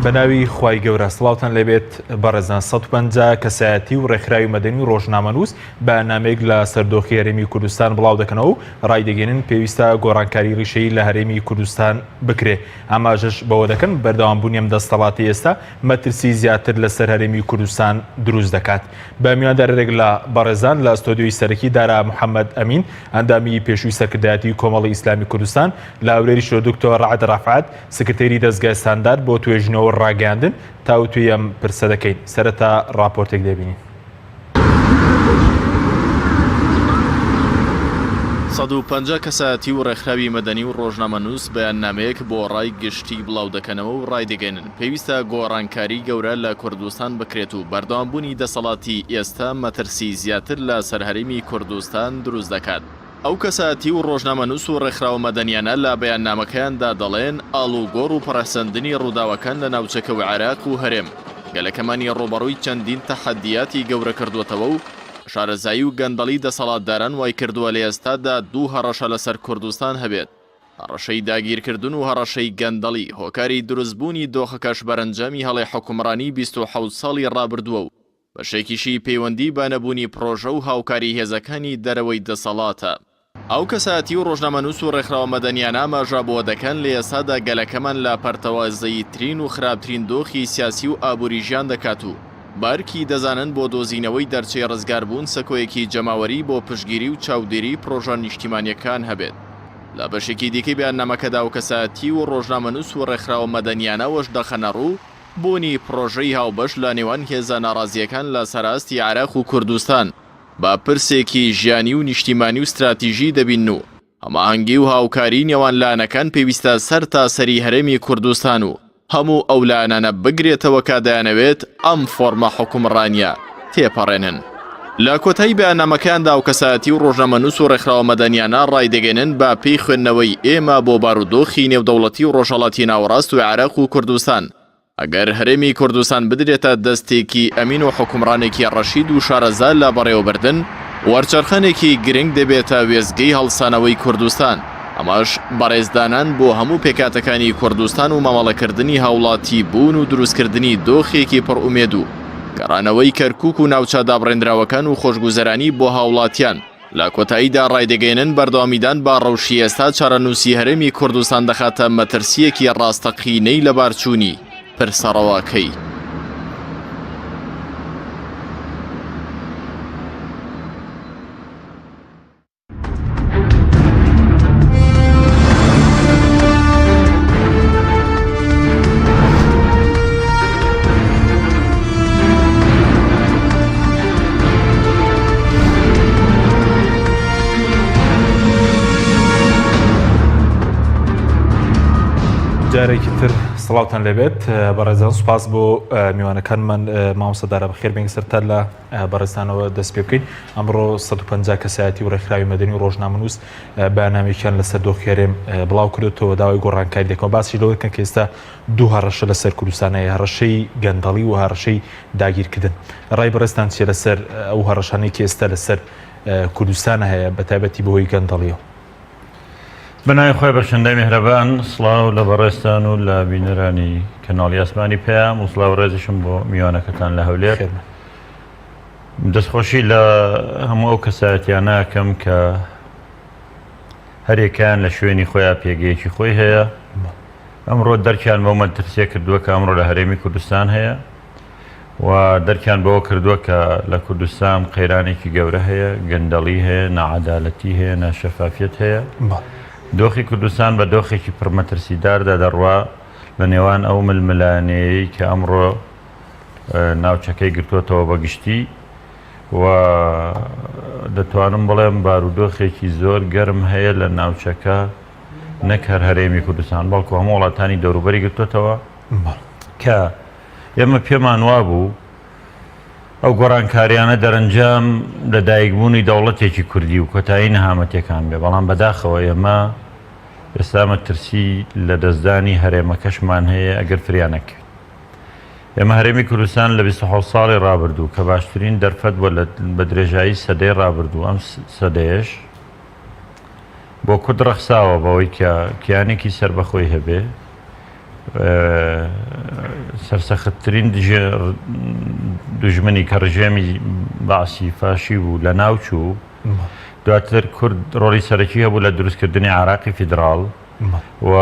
بەناوی خوای گەورە سڵاوتان لێبێت بەڕێزان 150 کەسایەتی و ڕێکخراوی مەدەنی و ڕۆژنامەنووس بە نامەیەک لە سەردۆخی هەرێمی کوردستان بڵاو دەکەنەوە و ڕایدەگەێنن پێویستە گۆڕانکاری ڕیشەیی لە هەرێمی کوردستان بکرێ. ئاماژەش بەوە دەکەن بەردەوامبوونی ئەم دەسەڵاتی ئێستا مەترسی زیاتر لەسەر هەرێمی کوردستان دروست دەکات. بە میواندارێک لە بەڕێزان لە ئەستۆدیۆی سەرەکی دارا محەممەد ئەمین ئەندامی پێشووی سەرکردایەتی کۆمەڵی ئیسلامی کوردستان لە ئەورێری شۆ دکتۆر ڕەعەت ڕەفعەت سکرتێری دەستگای ستاندارد بۆ توێژینەوە ڕاگەاندن تا توی ئەم پرسە دەکەین. سەرەتا ڕاپۆرتێک دەبینین. 150 کەسایەتی و ڕێکخراوی مەدەنی و ڕۆژنامەنووس بەیاننامەیەک بۆ ڕای گشتی بڵاو دەکەنەوە و ڕایدەگەێنن پێویستە گۆڕانکاری گەورە لە کوردستان بکرێت و بەردەوامبوونی دەسەڵاتی ئێستا مەترسی زیاتر لە سەرهەرێمی کوردستان دروست دەکات. ئەو کەسایەتی و ڕۆژنامەنووس و ڕێکخراوە مەدەنیانە لە بەیاننامەکەیاندا دەڵێن ئاڵوگۆڕ و پەڕەسەندنی ڕووداوەکان لە ناوچەکە و عێراق و هەرێم گەلەکەمانی ڕۆبەڕووی چەندین تەحەدیاتی گەورە کردووەتەوە و شارەزایی و گەندەڵی دەسەڵاتداران وای کردووە لە ئێستادا دوو هەڕەشە لەسەر کوردستان هەبێت. هەڕەشەی داگیرکردن و هەڕەشەی گەندەڵی هۆکاری دروستبوونی دۆخەکەش بەرەنجامی هەڵی حکومڕانی 27 ساڵی ڕابردووە و بەشێکیشی پەیوەندی بە نەبوونی پرۆژە و هاوکاری هێزەکانی دەرەوەی دەسەڵاتە. ئەو کەسایەتی و ڕۆژنامەنووس و ڕێکخراوە مەدەنیانە ئاماژە بۆ دەکەن لە ئێستادا گەلەکەمان لە پەرتەوازەییترین و خراپترین دۆخی سیاسی و ئابووری ژیان دەکات و بارکی دەزانن بۆ دۆزینەوەی دەرچەی ڕزگاربوون سەکۆیەکی جەماوەری بۆ پشگیری و چاودێری پرۆژە نیشتیمانیەکان هەبێت. لە بەشێکی دیکەی بەیاننامەکەدا و کەسایەتی و ڕۆژنامەنووس و ڕێکخراوە مەدەنیانەوەش دەخەنە ڕوو بوونی پرۆژەی هاوبەش لە نێوان هێزە ناڕازیەکان لە سەراستی عێراق و کوردستان با پرسێکی ژیانی و نیشتیمانی و استراتیژی دەبین و هەماهەنگی و هاوکاری نێوان لایەنەکان پێویستە سەر تا سەری هەرێمی کوردستان و هەموو ئەو لایەنانە بگرێتەوە کە دەیانەوێت ئەم فۆرمە حکومڕانیە تێپەڕێنن. لە کۆتایی بەیاننامەکەیاندا و کەسایەتی و ڕۆژنامەنووس و ڕێکخراوە مەدەنیانە ڕایدەگەێنن بە پێی خوێندنەوەی ئێمە بۆ بارودۆخی نێودەوڵەتی و ڕۆژهەڵاتی ناوەڕاست و عێراق و کوردستان ئەگەر هەرێمی کوردستان بدرێتە دەستێکی ئەمین و حکومڕانێکی ڕەشید و شارەزا لە بەڕێوەبردن وەرچەرخەنێکی گرنگ دەبێتە وێزگەی هەڵسانەوەی کوردستان. ئەمەش بەڕێزدانان بۆ هەموو پێکاتەکانی کوردستان و مامەڵەکردنی هاوڵاتی بوون و دروستکردنی دۆخێکی پڕئومێد و گەڕانەوەی کەرکووک و ناوچە دابڕێنراوەکان و خۆشگوزەرانی بۆ هاوڵاتیان. لە کۆتاییدا ڕایدەگەێنن بەردەوامیدان با ڕەوشی ئێستا چارەنووسی هەرێمی کوردستان دەخاتە مەترسیەکی ڕاستەقینەی لە بارچوونی پرسەڕەواکەی. جارێکی تر سڵاوتان لەبێت بەڕێزان سوپاس بۆ میوانەکانمان مامۆستادارە بەخێر بێنگ سەرتا لە بەڕێستانەوە دەست پێ بکەین. ئەمڕۆ 150 کەسایەتی و ڕێکخراوی مەدەنی و ڕۆژنامەنووس بەیاننامەیەکیان لەسەر دۆخی هەرێم بڵاو کردوێتەوە داوای گۆڕانکاری دەکەن. باسی لەوە دەکەن کە ئێستا دوو هەڕەشە لەسەر کوردستانەیە، هەڕەشەی گەندەڵی و هەڕەشەی داگیرکردن. ڕای بەڕێستان چیە لەسەر ئەو هەڕەشانەی کە ئێستا لەسەر کوردستانە هەیە بەتایبەتی بەهۆی گەندەڵیەوە؟ بەناوی خۆی بەخشندەی میهرەبان، سڵاو لە بەڕێستان و لە بینەرانی کەناڵی ئاسمانی پێیان و سڵاو ڕێزیشم بۆ میوانەکەتان لە هەولێر. دەستخۆشی لە هەموو ئەو کەسایەتیان ناکەم کە هەرێکیان لە شوێنی خۆیان پێگەیەکی خۆی هەیە. ئەمڕۆ دەرکیان بەو مەترسیە کردووە کە ئەمڕۆ لە هەرێمی کوردستان هەیە و دەرکیان بەوە کردووە کە لە کوردستان قەیرانێکی گەورە هەیە، گەندەڵی هەیە، نەعەدالەتی هەیە، ناشەفافیەت هەیە. دۆخی کوردستان بە دۆخێکی پڕمەترسیداردا دەڕوا لە نێوان ئەو ململانەیەی کە ئەمڕۆ ناوچەکەی گرتووەتەوە بەگشتی و دەتوانم بڵێم بارودۆخێکی زۆر گەرم هەیە لە ناوچەکە، نەک هەر هەرێمی کوردستان بەڵکو هەموو وڵاتانی دەوروبەری گرتووەتەوە کە ئێمە پێمان وابوو ئەو گۆڕانکاریانە دەرەنجام لە دایکبوونی دەوڵەتێکی کوردی و کۆتایی نەهامەتیەکان بێ. بەڵام بەداخەوە ئێمە ئێستا مەترسی لە دەستدانی هەرێمەکەشمان هەیە ئەگەر فریانەکەین. ئێمە هەرێمی کوردستان لە 27 ساڵی ڕابردوو کە باشترین دەرفەت بۆ بە درێژایی سەدەی ڕابردوو، ئەم سەدەیەش بۆ کورد ڕەخساوە بەوەی کە کیانێکی سەربەخۆی هەبێ، سەرسەختترین دوژمنی کە ڕژێمی باسی فاشی بوو لە ناوچوو دواتر کورد ڕۆڵی سەرەکی هەبوو لە دروستکردنی عراقی فیدراڵ و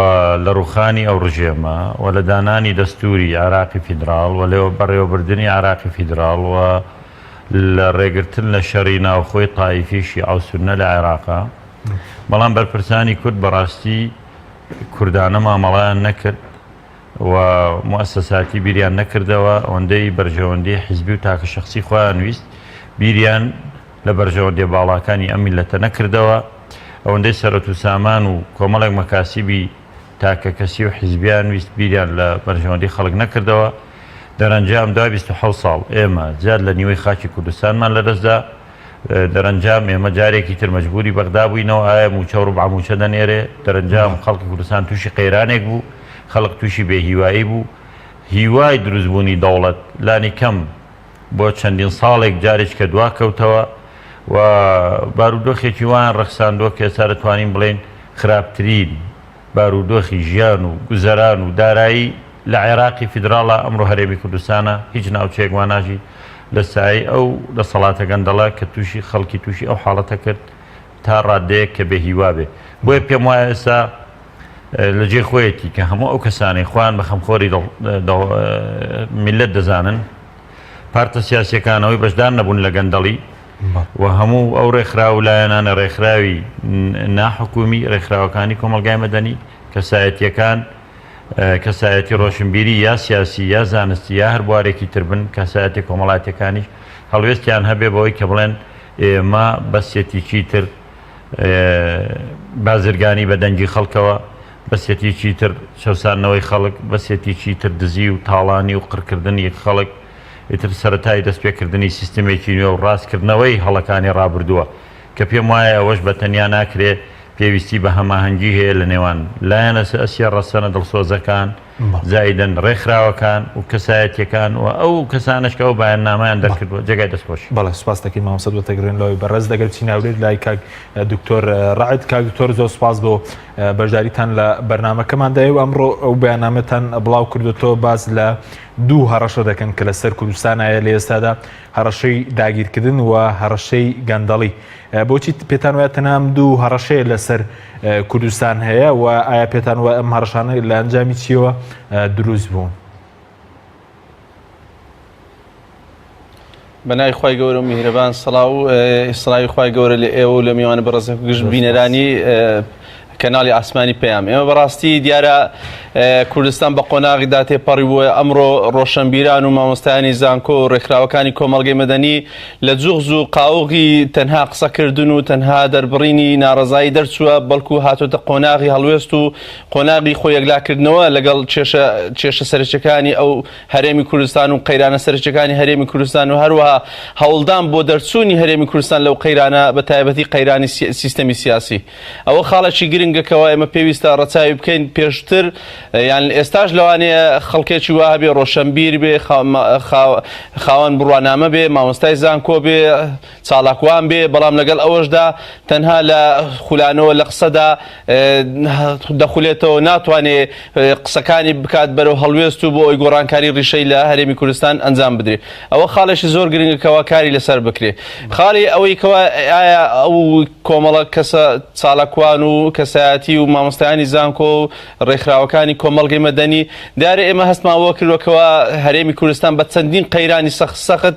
لە ڕوخانی ئەو ڕژێمە و لە دانانی دەستوری عراقی فیدراڵ و لێوە بەڕێوەبردننی عراقی فیدراڵ و لە ڕێگرتن لە شەڕی ناوخۆی تایفیشی ئاوسونە لە عێراقا بەڵام بەرپرسانی کورد بەڕاستی کوردانە مامەڵیان نەکرد و موسساتی بیریان نەکردەوە ئەوەندەی بەرژەوەندی حیزبی و تاکە شخصی خۆیان ویست بیریان لە بەرژەوەندی باڵاکانی ئەم میلەتە نەکردەوە ئەوەندەی سەرەت و سامان و کۆمەڵێک مەکاسیبی تاکە کەسی و حیزبیان ویست بیریان لە بەرژەوەندی خەڵک نەکردەوە دەرەنجام دوای 27 ساڵ ئێمە زیاد لە نیوەی خاکی کوردستانمان لەدەستدا دەرەنجام ئێمە جارێکی تر مەجبوری بەغدا بووینەوە ئایا موچە و ڕوبع موچە دەنێرێ دەرەنجام خەڵکی کوردستان تووشی قەیرانێک بوو خەڵک تووشی بێهیوایی بوو هیوای دروستبوونی دەوڵەت لانی کەم بۆ چەندین ساڵێک جارێک کە دوا کەوتەوە و بارودۆخێکی وان ڕەخساندۆ کە ئێستا دەتوانین بڵێن خراپترین بارودۆخی ژیان و گوزەران و دارایی لە عێراقی فیدراڵە ئەمڕۆ هەرێمی کوردستانە هیچ ناوچەیەک واناژی لە سای ئەو دەسەڵاتە گەندەڵە کە تووشی خەڵکی تووشی ئەو حاڵەتە کرد تا ڕادەیەک کە بێهیوا بێ بۆیە پێم وایە ئێستا لە جێ خۆیەتی کە هەموو ئەو کەسانی خۆیان بە خەمخۆری میلەت دەزانن پارتە سیاسیەکانەوەی بەشدار نەبوون لە گەندەڵی و هەموو ئەو ڕێکخرا و لایەنانە ڕێکخراوی ناحکومی ڕێکخراوەکانی کۆمەلگای مەدەنی کەسایەتیەکان کەسایەتی ڕۆشنبیری یا سیاسی یا زانستی یا هەر بوارێکی تر بن کەسایەتی کۆمەڵاتیەکانیش هەڵوێستیان هەبێ بەوەی کە بڵێن ئێمە بەسێتیکی تر بازرگانی بە دەنگی خەڵکەوە بەسێتیکی تر شەوسانەوەی خەڵک بەسێتیکی تر دزی و تاڵانی و قڕکردنی خەڵک ئیتر سەرەتای دەستپێکردنی سیستمێکی نوێ و ڕاستکردنەوەی هەڵەکانی ڕابردووە کە پێم وایە ئەوەش بە تەنیا ناکرێت پێویستی بە هەماهەنگی هەیە لە نێوان لایەنە ئەسیا ڕەسەنە دڵسۆزەکان زایدەن ڕێکخراوەکان و کەسایەتیەکان و ئەو کەسانش کە ئەو بایەننامەیان دەرکردووە جێگای دەستخۆشی بەڵێ سوپاس دەکەین مامۆستا دەتەگرێن لەوەی بەڕێز دەگەر چی ناورێت لای کاک دکتۆر ڕعد کاک دکتۆر زۆر سوپاس بۆ بەشداریتان لە بەرنامەکەمان دایە و ئەمڕۆ ئەو بەیاننامەتان بڵاو کردوێتەوە باز لە دوو هەڕەشە دەکەن کە لەسەر کوردستانایە لە ئێستادا هەڕەشەی داگیرکردن و هەڕەشەی گەندەڵی بۆچی پێتان وایە تەنام دوو هەڕەشەیە لەسەر کوردستان هەیە و ئایا پێتان وایە ئەم هەڕەشانە لە ئەنجامی چیەوە دروست بوون؟ بەناوی خوای گەورە و میهرەبان سڵاو و ئیسرای خوای گەورە لە ئێوە و لە میوانە بەڕێزە گشت بینەرانی کەناڵی ئاسمانی پێیان ئێمە بەڕاستی دیارە کوردستان بە قۆناغیدا تێپەڕی بووە ئەمڕۆ ڕۆشنبیران و مامۆستایانی زانکۆ و ڕێکخراوەکانی کۆمەڵگەی مەدەنی لە جوغز و قاوغی تەنها قسەکردن و تەنها دەربڕینی ناڕەزایی دەرچووە بەڵکو هاتوۆتە قۆناغی هەڵوێست و قۆناغی خۆی یەکلاکردنەوە لەگەڵ کێشە سەرچەکانی ئەو هەرێمی کوردستان و قەیرانە سەرچەکانی هەرێمی کوردستان و هەروەها هەوڵدان بۆ دەرچوونی هەرێمی کوردستان لەو قەیرانە بە تایبەتی قەیرانی سیستەمی سیاسی ئەوە خاڵێکی گرنگەکەوە ئێمە پێویستە ڕەچاوی بکەین پێشتر یان ئێستاش لەوانەیە خەڵکێکی وا بێ ڕۆشنبیر بێ خاوەن بڕوانامە بێ مامۆستای زانکۆ بێ چاڵاکوان بێ بەڵام لەگەڵ ئەوەشدا تەنها لە خولانەوە لە قسەدا دەخولێتەوە ناتوانێت قسەکانی بکات بەرەو هەڵوێست و بۆ ئەوی گۆڕانکاری ڕیشەی لە هەرێمی کوردستان ئەنجام بدرێت ئەوە خاڵێکی زۆر گرنگەکەوە کاری لەسەر بکرێ خاڵی ئەوەی کەوە ئایا ئەو کۆمەڵە کەسە چاڵاکوان و کەسایەتی و مامۆستایانی زانکۆ و ڕێکخراوەکانی کۆمەڵگەی مەدەنی دارێ ئێمە هەستماوە کردوەکەوە هەرێمی کوردستان بە چەندین قەیرانی سەخت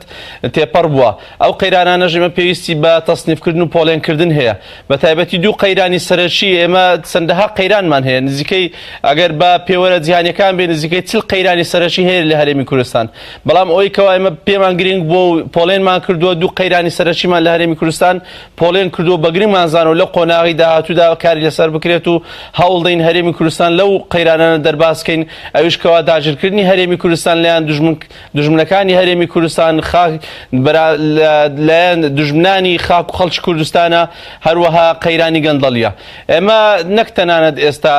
تێپەڕ بووە ئەو قەیرانانەش ئێمە پێویستی بە تەسنیفکردن و پۆڵێنکردن هەیە بە تایبەتی دوو قەیرانی سەرەکی ئێمە چەندەها قەیرانمان هەیە نزیکەی ئەگەر بە پێوەرە جیهانیەکان بێ نزیکەی 40 قەیرانی سەرەکی هەیە لە هەرێمی کوردستان بەڵام ئەوەی کەوا ئێمە پێمان گرنگ بۆ پۆڵێنمان کردووە دوو قەیرانی سەرەکیمان لە هەرێمی کوردستان پۆڵێن کردووە بە گرنگمان زانەوە لە قۆناغی داهاتوودا کاری لەسەر بکرێت و هەوڵ دەین هەرێمی کوردستان لەو قەیرانانە دەرباسکەین ئەویش کەوا داگیرکردنی هەرێمی کوردستان لەیان دژمنەکانی هەرێمی کوردستان لەیان دژمنانی خاک و خەڵکی کوردستانە هەروەها قەیرانی گەندەڵیە ئێمە نەک تەنانەت ئێستا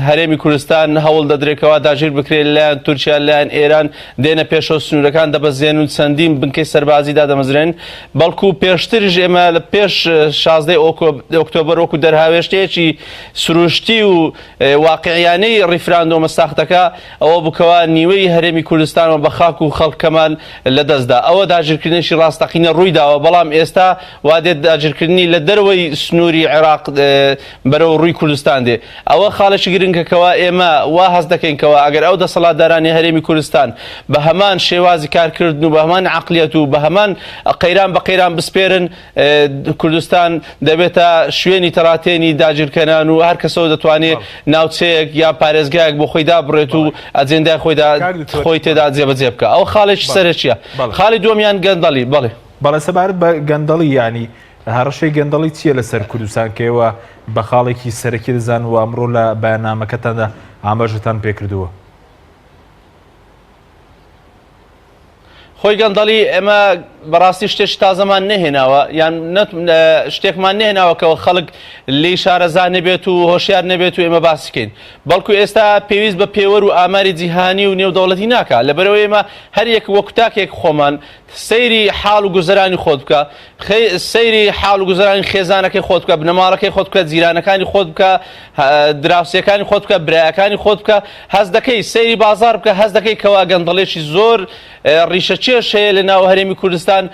هەرێمی کوردستان هەوڵ دەدرێتەوە داگیر بکرێت لەیان تورکیا لەیان ئێران دێنە پێشەوە سنوورەکان دەبەزێن و چەندین بنکەی سەربازیدا دەمەزرێن بەڵکو پێشترش ئێمە لە پێش 16 ئۆکتۆبەر وەکو دەرهاوێشتەیەکی سروشتی و واقعیانەی ڕیفراندۆمە ساختەکە ئەوە بکەوە نیوەی هەرێمی کوردستانەوە بە خاک و خەڵکەمان لەدەستدا ئەوە داگیرکردنیشی ڕاستەقینە ڕوویداوە بەڵام ئێستا وا دێت داگیرکردنی لە دەروەی سنووری عێراق بەرەو ڕووی کوردستان دێ ئەوە خاڵێکی گرنگەکەوە ئێمە وا هەست دەکەینکەوە ئەگەر ئەو دەسەڵاتدارانی هەرێمی کوردستان بە هەمان شێوازی کارکردن و بە هەمان عەقلیەت و بە هەمان قەیران بە قەیران بسپێرن کوردستان دەبێتە شوێنی تەڕاتێنی داگیرکەران و هەر کەسەوە دەتوانێت ناوچەیەک یا پارێزگایەک بۆ خۆی دابڕێت و ئەجێندای خۆی تێدا جێبەجێ بکە ئەو خاڵێکی سەرەکیە خاڵی دووەمیان گەندەڵی بەڵێ سەبارەت بە گەندەڵی ینی هەڕەشەی گەندەڵی چییە لەسەر کوردستان کەەوە بە خاڵێکی سەرەکی دەزان و ئەمڕۆ لە بەیاننامەکەتاندا ئاماژتان پێکردووە خۆی گەندەڵی ئێمە بەڕاستی شتێک تازەمان نەهێناوە یان شتێکمان نهێناوەکەەوە خەڵک لی شارەزان نەبێت و هۆشیار نەبێت و ئێمە باسیکەین بەڵکو ئێستا پێویست بە پێوەر و ئاماری جیهانی و نێودەوڵەتی ناکە لەبەرەوە ئێمە هەر یەک وەکوتاکێک خۆمان سەیری حاڵ و گوزەرانی خۆت بکە سەیری حاڵ و گوزەرانی خێزانەکەی خۆت بکە بنەماڵەکەی خۆت بکە جیرانەکانی خۆت بکە دراوسەکانی خۆت بکە برایەکانی خۆت بکە هەز دەکەی سەیری بازار بکە هەز دەکەی کەوا گەندەڵێکی زۆر ڕیشەچێش هەیە لە ناو هەرێمی کوردستان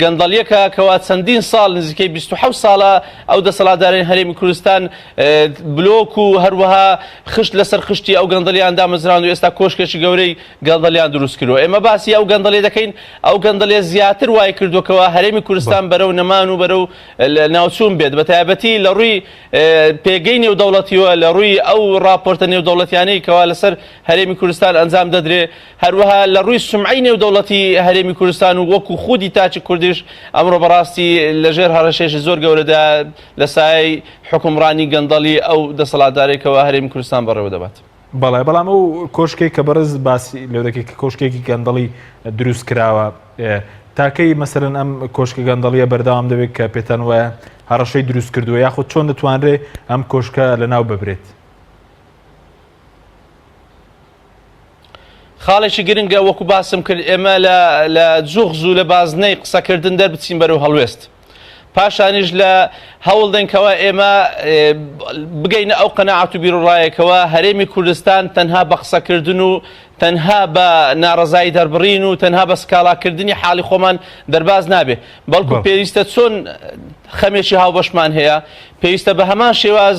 گەندەڵیەکە کەوا چەندین ساڵ نزیکەی 27 ساڵە ئەو دەسەڵاتدارانی هەرێمی کوردستان بلۆک و هەروەها خشت لەسەر خشتی ئەو گەندەڵیان دامەزراند و ئێستا کۆشکێکی گەورەی گەندەڵیان دروست کردووە ئێمە باسی ئەو گەندەڵێ دەکەین ئەو گەندەڵێ زیاتر وای کردوکەوە هەرێمی کوردستان بەرەو نەمان و بەرەو ناوچوون بێت بە تایبەتی لە ڕووی پێگەی نێودەوڵەتیوە لە ڕووی ئەو راپۆرتە نێودەوڵەتیانەی کەوا لەسەر هەرێمی کوردستان ئەنجام دەدرێ هەروەها لە ڕووی سومعی نێودەوڵەتی هەرێمی کوردستان و وەکو خودی تاچی کوردیش ئەمڕۆ بەڕاستی لەژێر هەڕەشێکی زۆر گەورەدا لە سایەی حکومڕانی گەندەڵی ئەو دەسەڵاتدارێکەوە هەرێمی کوردستان بەڕێوە دەبات بەڵێ بەڵام ئەو کۆشکێک کە بەرز باسی لێ دەکەی کە کۆشکێکی گەندەڵی دروست کراوە تاکەی مەسەرەن ئەم کۆشکە گەندەڵیە بەردەوام دەبێت کە پێتان وایە هەڕەشەی دروست کردووە یاخود چۆن دەتوانرێ ئەم کۆشکە لەناو ببرێت خاڵێکی گرنگە وەکو باسم کرد ئێمە لە جوغز و لە بازنەی قسەکردن دەربچین بەرەو هەڵوێست پاشانیش لە هەوڵ دەنکەوە ئێمە بگەینە ئەو قەناعەت و بیرڕایەکەوە هەرێمی کوردستان تەنها بە قسەکردن و تەنها بە ناڕەزایی دەربڕین و تەنها بە سکاڵاکردنی حاڵی خۆمان دەرباز نابێ بەڵکو پێویستە چۆن خەمێکی هاوبەشمان هەیە پێویستە بە هەمان شێواز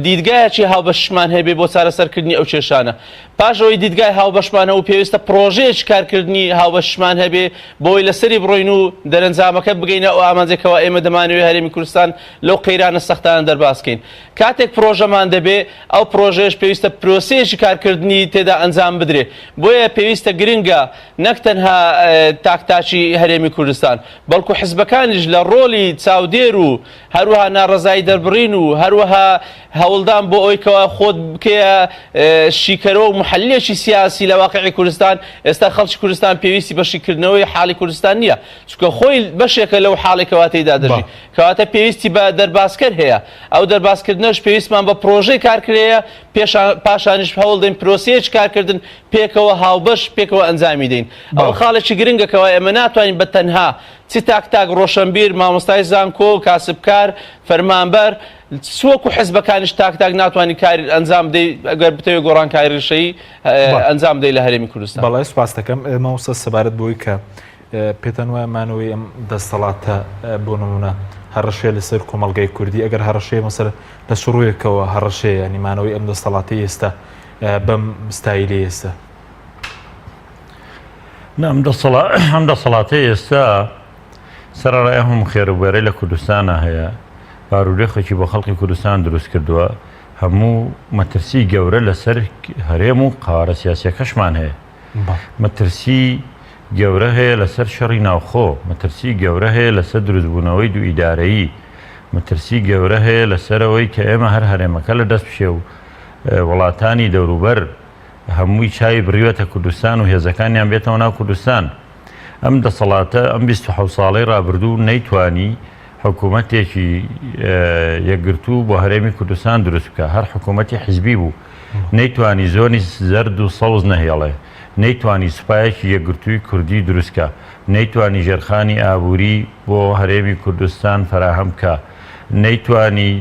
دیدگایەکی هاوبەشمان هەیە بێ بۆ چارەسەرکردنی ئەو کێشانە پاشەوەی دیدگای هاوبەشمانە و پێویستە پرۆژەیەکی کارکردنی هاوبەشمان هەبێ بۆی لەسەری بڕۆین و دەرەنجامەکە بگەینە ئەو ئامانجێکەوە ئێمە دەمانوێت هەرێمی کوردستان لەو قەیرانە سەختانە دەرباسکەین کاتێک پرۆژەمان دەبێ ئەو پرۆژەیەش پێویستە پرۆسەیەکی کارکردنی تێدا ئەنجام بدرێ بۆیە پێویستە گرنگە نەک تەنها تاکتاچی هەرێمی کوردستان بەڵکو حیزبەکانیش لە ڕۆلی چاودێر و هەروەها ناڕەزایی دەربڕین و هەروەها هەوڵدان بۆ ئەوی کەوا خۆت بکەیە شیکەرەوە و محەلیەکی سیاسی لە واقعی کوردستان ئێستا خەڵکی کوردستان پێویستی بەشیکردنەوەی حاڵی کوردستان نییە چونکە خۆی بەشێکە لەو حاڵێکەوە تێدا دەژی کەواتە پێویستی بە دەرباسکەر هەیە ئەو دەرباسکردنەوەش پێویستمان بە پرۆژەی کارکرەیە پاشانیش هەوڵ دەین پرۆسەیەکی کارکردن پێکەوە هاوبەش پێکەوە ئەنجامی دەین ئەو خاڵێکی گرنگەکەوە ئێمە ناتوانین بە تەنها چی تاک ڕۆشنبیر مامۆستای زانکۆ کاسبکار فەرمانبەر سوەکو حیزبەکانیش تاک ناتوانانی کاری ئەنجام بدەیت ئەگەر بتەوێت گۆڕانکاری ڕیشەیی ئەنجام بدەیت لە هەرێمی کوردستان بەڵای سوپاس دەکەم مامۆستا سەبارەت بۆی کە پێتان وایە مانەوەی ئەم دەسەڵاتە بۆ نمونە هەڕەشەیە لەسەر کۆمەڵگەی کوردی ئەگەر هەڕەشەیە مەسەر لە سوڕوویەکەوە هەڕەشەیە ینی مانەوەی ئەم دەسەڵاتی ئێستا بەم ستایلی ئێستا ئەم دەسەڵاتەی ئێستا سەرەڕای هەموو خێرەبوێرەی لە کوردستانە هەیە باروودێخێکی بۆ خەڵکی کوردستان دروست کردووە هەموو مەترسی گەورە لەسەر هەرێم و قاوارە سیاسیەکەشمان هەیە مەترسی گەورە هەیە لەسەر شەڕی ناوخۆ مەترسی گەورە هەیە لەسەر دروستبوونەوەی دوو ئیدارەیی مەترسی گەورە هەیە لەسەرەوەی کە ئێمە هەر هەرێمەکە لە دەست پشێ و وڵاتانی دەوروبەر هەمووی چای بڕیوەتە کوردستان و هێزەکانیان بێتەوە ناو کوردستان ئەم دەسەڵاتە ئەم 27 ساڵەی ڕابردوو نەیتوانی حکوومەتێکی یەکگرتوو بۆ هەرێمی کوردستان دروست بکە هەر حکوومەتی حیزبی بوو نەیتوانی زۆنی زەرد و سەوز نەهێڵێ نەیتوانی سوپایەکی یەکگرتووی کوردی دروستکە نەیتوانی ژێرخانی ئابووری بۆ هەرێمی کوردستان فراهەم بکە نەیتوانی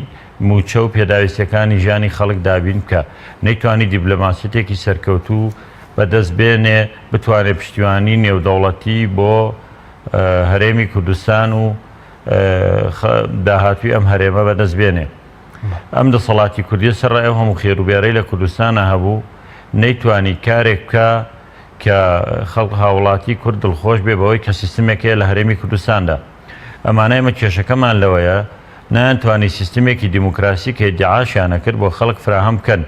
موچە و پێداویستەکانی ژیانی خەڵک دابین بکە نەیتوانی دیبلۆماسیەتێکی سەرکەوتوو بەدەست بێنێ بتوانێت پشتیوانی نێودەوڵەتی بۆ هەرێمی کوردستان و داهاتوی ئەم هەرێمە بەدەست بێنێ ئەم دەسەڵاتی کوردی سەرڕای ئەو هەموو خێروبێرەی لە کوردستانە هەبوو نەیتوانی کارێک بکە کە خەڵق هاوڵاتی کورد دڵخۆش بێ بەوەی کە سیستمێکەیە لە هەرێمی کوردستاندا ئەمانە ئێمە کێشەکەمان لەوەیە نانتوانی سیستمێکی دیموکراسی کە ئیدعاشیانە کرد بۆ خەڵک فراهەم بکەن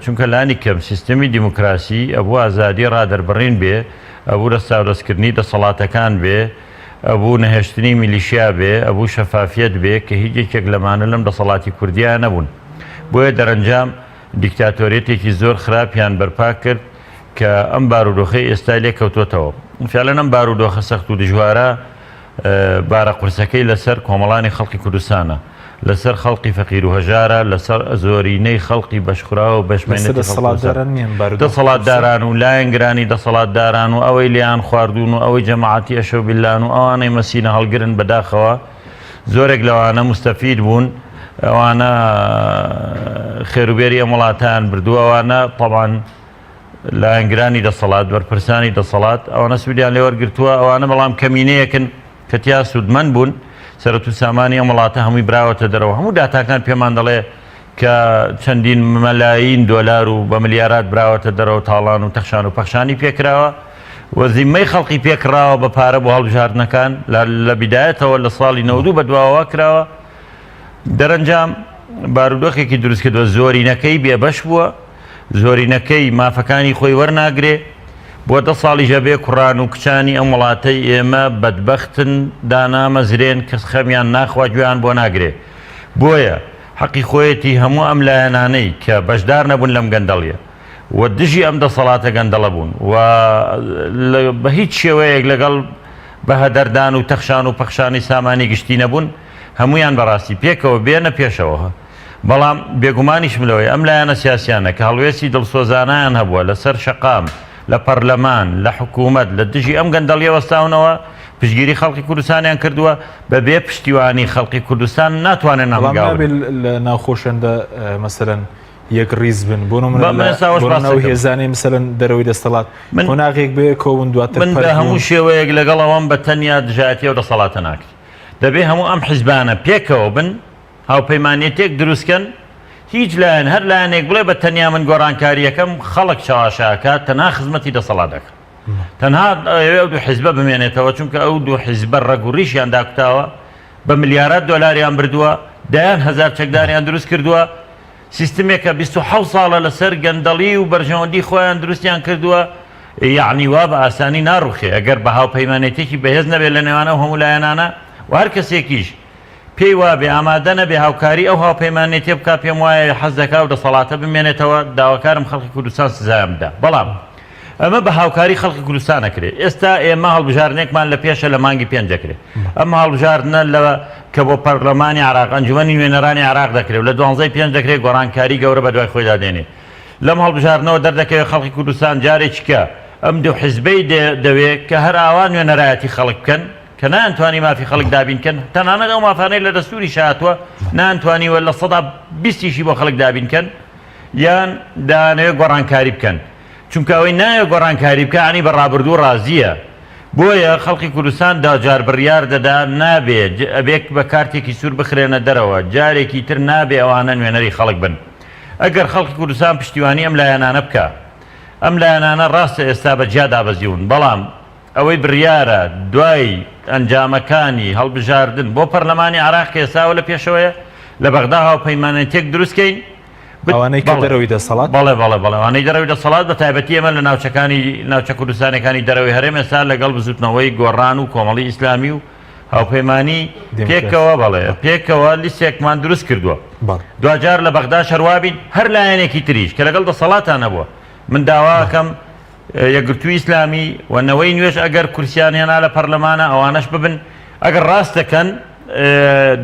چونکە لانی کەم سیستمی دیموکراسی ئەبوو ئازادی ڕادەربڕین بێ ئەبوو دەستاودەستکردنی دەسەڵاتەکان بێ ئەبوو نەهێشتنی میلیشیا بێ ئەبوو شەفافیت بێ کە هیچ یەکێک لەمانە لەم دەسەڵاتی کوردیان نەبوون بۆیە دەرەنجام دیکتاتۆریەتێکی زۆر خراپیان بەرپا کرد کە ئەم بارودۆخەی ئێستا لێ کەوتوتەوە فعلەن ئەم بارودۆخە سەخت و دژوارە بارە قورسەکەی لەسەر کۆمەڵانی خەڵکی کوردستانە لەسەر خەڵقی فەقیر و هەژارە لەسەر زۆرینەی خەڵقی بەشخراوە و بەشمێنێتی دەسەڵاتداران و لایەنگرانی دەسەڵاتداران و ئەوەی لیان خواردون و ئەوەی جەماعەتی ئەشە بیلان و ئەوانەی مەسینە هەڵگرن بەداخەوە زۆرێک لەوانە مستەفید بوون ئەوانە خێروبێری ئەم وڵاتیان بردووە ئەوانە طبعاً لایەنگرانی دەسەڵات وەرپرسانی دەسەڵات ئەوانە سوودیان لێ وەرگرتووە ئەوانە بەڵام کەمینەیەکن کە تیا سوودمەند بوون سەرەت و سامانی ئەم وڵاتە هەمووی براوەتە دەرەوە هەموو داتاکان پێمان دەڵێ کە چەندین مەلایین دۆلار و بە ملیارات براوەتە دەرەوە تاڵان و تەخشان و پەخشانی پێکراوە وەزیمەی خەڵقی پێکراوە بە پارە بۆ هەڵبژاردنەکان لە بیدایەتەوە لە ساڵی 92 بەدواوە کراوە دەرەنجام بارودۆخێکی دروست کردووە زۆرینەکەی بێبەش بووە زۆرینەکەی مافەکانی خۆی وەرناگرێ بۆ 10 ساڵی ژەبێ کوڕان و کچانی ئەم وڵاتەی ئێمە بەدبەختن دانامەزرێن کەس خەمیان ناخوا گوێیان بۆ ناگرێ بۆیە حەقی خۆیەتی هەموو ئەم لایەنانەی کە بەشدار نەبوون لەم گەندەڵیە و دژی ئەم دەسەڵاتە گەندەڵە بوون و بە هیچ شێوەیەک لەگەڵ بەهەدەردان و تەخشان و پەخشانی سامانی گشتی نەبوون هەمویان بەڕاستی پێکەوە بێنە پێشەوە بەڵام بێگومانیشم لەوەی ئەم لایەنە سیاسیانە کە هەڵوێستی دڵسۆزانیان هەبووە لەسەر شەقام لە پەرلەمان لە حکوومەت لە دژی ئەم گەندەڵیە وەستاونەوە پشگیری خەڵکی کوردستانیان کردووە بەبێ پشتیوانی خەڵکی کوردستان ناتوانێت نامگاو لە ناوخۆشەندە مەسەرەن یەک ڕیز بن بۆ هێزانەی مەسەرەن دەرەوەی دەسەڵات هۆناغێک بێ کۆون دواتر من بە هەموو شێوەیەک لەگەڵەوەم بە تەنیا دژایەتی و دەسەڵاتە ناکرد دەبێ هەموو ئەم حیزبانە پێکەوە بن هاوپەیمانێتێک دروستکەن هیچ لایەن هەر لایەنێک بڵێ بە تەنیا من گۆڕانکاریەکەم خەڵک چاواشاکات تەنها خزمەتی دەسەڵاتەکە تەنها ئەو دوو حیزبە بمێنێتەوە چونکە ئەو دوو حیزبە ڕەگ و ڕیشیان داکوتاوە بە ملیارات دۆلاریان بردووە دایان هەزار چەکداریان دروست کردووە سیستمێکە 27 ساڵە لەسەر گەندەڵی و بەرژەوەندی خۆیان دروستیان کردووە یعنی وا بە ئاسانی ناڕوخێ ئەگەر بە هاوپەیمانێتێکی بەهێز نەبێت لە نێوانە هەموو لایەنانە و هەر کەسێکیش پێی وابێ ئامادە نەبێ هاوکاری ئەو هاوپەیمانێتێ بکە پێم وایە حەز دەکا و دەسەڵاتە بمێنێتەوە داواکارم خەڵکی کوردستان سزایم بدە بەڵام ئەمە بە هاوکاری خەڵکی کوردستان نەکرێت ئێستا ئێمە هەڵبژارنێکمان لە پێشە لە مانگی 5 دەکرێت ئەمە هەڵبژاردنە لەوە کە بۆ پەرلەمانی عراق ئەنجومەنی نوێنەرانی عراق دەکرێت لە 12 5 دەکرێت گۆڕانکاری گەورە بە دوای خۆیدا دێنێ لەم هەڵبژاردنەوە دەردەکەوێت خەڵکی کوردستان جارێکیکە ئەم دوو حیزبەی دەوێت کە هەر ئاوان نوێنەرایەتی خەڵک بکەن کە نانتوانی مافی خەڵک دابینکەن تەنانەت ئەو مافانەی لە دەستوری شاتووە نانتوانیوە لە 120 بۆ خەڵک دابینکەن یان دانەوێت گۆڕانکاری بکەن چونکە ئەوەی نایە گۆڕانکاری بکە عنی بە ڕابردوو ڕازیە بۆیە خەڵکی کوردستان داجار بڕیار دەدا نابێت ئەبێک بە کارتێکی سوور بخرێنە دەرەوە جارێکی تر نابێ ئەوانە نوێنەری خەڵک بن ئەگەر خەڵکی کوردستان پشتیوانی ئەم لایەنانە بکە ئەم لایەنانە ڕاستە ئێستا بە جیا دابەزیون بەڵام ئەوەی بڕیارە دوای ئەنجامەکانی هەڵبژاردن بۆ پەرلەمانی عراق ئێستاوە لە پێشەوەیە لە بەغدا هاوپەیمانێتێک دروستکەین ئەوانەی کە دەرەوەی دەسەڵات بەڵێوانەی دەرەوەی دەسەڵات بە تایبەتی ئێمە لە ناوچە کوردستانەکانی دەرەوەی هەرێم ئێستا لەگەڵ بزوتنەوەی گۆڕان و کۆمەڵی ئیسلامی و هاوپەیمانی پێکەوە بەڵێ پێکەوە لیستێکمان دروست کردووە دوجار لە بەغدا شەروابین هەر لایەنێکی تریش کە لەگەڵ دەسەڵاتان نەبووە من داواکەم یەکگرتووی ئیسلامی وەنەوەی نوێش ئەگەر کورسیان هێنا لە پەرلەمانە ئەوانەش ببن ئەگەر ڕاست دەکەن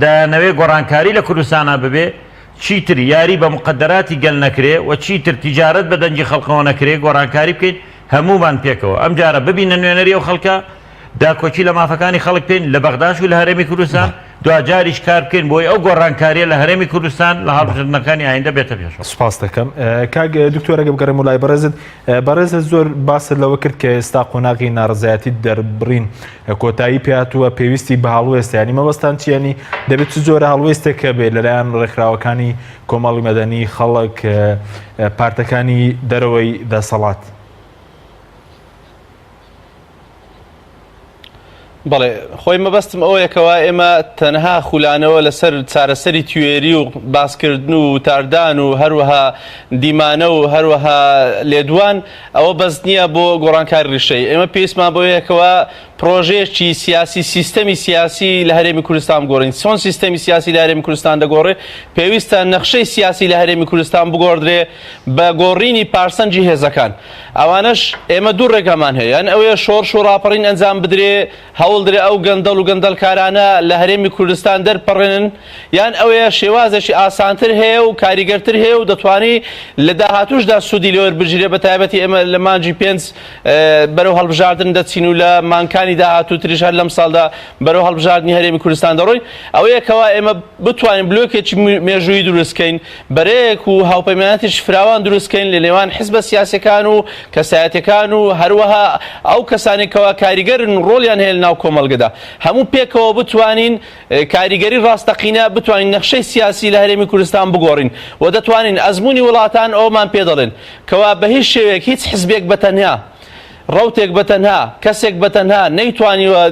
دایانەوەی گۆڕانکاری لە کوردستانە ببێ چیتر یاری بە مقدراتی گەل نەکرێ و چیتر تیجارەت بە دەنجی خەڵقەوە نەکرێ گۆڕانکاری بکەین هەمومان پێکەوە ئەم جارە ببینە نوێنەری ئەو خەڵکە داکۆچی لە مافەکانی خەڵک پێین لە بەغداش و لە هەرێمی کوردستان دوجاریش کار بکەین بۆی ئەو گۆڕانکاریە لە هەرێمی کوردستان لە هەڵبژاردنەکانی ئایندە بێتە پێشەوە. سوپاس دەکەم. کاک دکتۆرەگە بگەڕێم و لای بەڕێزت زۆر باست لەوە کرد کە ئێستا قۆناغی ناڕزایەتی دەربڕین کۆتایی پێهاتووە پێویستی بە هەڵوێستیانی مەبەستان چیانی دەبێت چ جۆرە هەڵوێستێکە بێت لەلایەن ڕێکخراوەکانی کۆمەڵی مەدەنی خەڵک پارتەکانی دەرەوەی دەسەڵات؟ بەڵێ خۆی مەبەستم ئەوەیەکەوە ئێمە تەنها خولانەوە لەسەر چارەسەری توێری و باسکردن و تاردان و هەروەها دیمانە و هەروەها لێدوان ئەوە بەس نییە بۆ گۆڕانکاری ڕیشەی. ئێمە پێویستمان بۆیەکەوە پرۆژەیەکی سیاسی سیستەمی سیاسی لە هەرێمی کوردستان بگۆڕین. چۆن سیستەمی سیاسی لە هەرێمی کوردستان دەگۆڕێ؟ پێویستە نەخشەی سیاسی لە هەرێمی کوردستان بگۆڕدرێ بە گۆڕینی پارسەنجی هێزەکان. ئەوانەش ئێمە دوو ڕێگەمان هەیە، یان ئەوەیە شۆڕش و ڕاپەڕین ئەنجام بدرێ هەوڵدرێ ئەو گەندەڵ و گەندەڵکارانە لە هەرێمی کوردستان دەرپەڕێنن، یان ئەوەیە شێوازێکی ئاسانتر هەیە و کاریگەرتر هەیە و دەتوانی لە داهاتووشدا سوودی لێوە بژیرێ. بە تایبەتی ئێمە لە مانجی 5 بەرەو هەڵبژاردن دەچین و لە مانکانی داهاتوو تریش هەر لەم ساڵدا بەرەو هەڵبژاردننی هەرێمی کوردستان دەڕۆین. ئەوەیەکەوە ئێمە بتوانین بلۆکێکی مێژووی دروستکەین، بەرەیەک و هاوپەیمانەتیش فراوان دروستکەین لە نێوان حیزبە سیاسەکان و کەسایەتەکان و هەروەها ئەو کەسانێکەوە کاریگەرن ڕۆڵیان هەیە لەناو کۆمەڵگەدا. هەموو پێکەوە بتوانین کاریگەری ڕاستەقینە بتوانین نەخشەی سیاسی لە هەرێمی کوردستان بگۆڕین و دەتوانین ئەزمموی وڵاتان ئەومان پێ دەڵێن کەوا بە هیچ شێوەیەک هیچ حیزبێک بەتەنیا ڕوتێک بەتەنها کەسێک بەتەنها نەیتوانیوە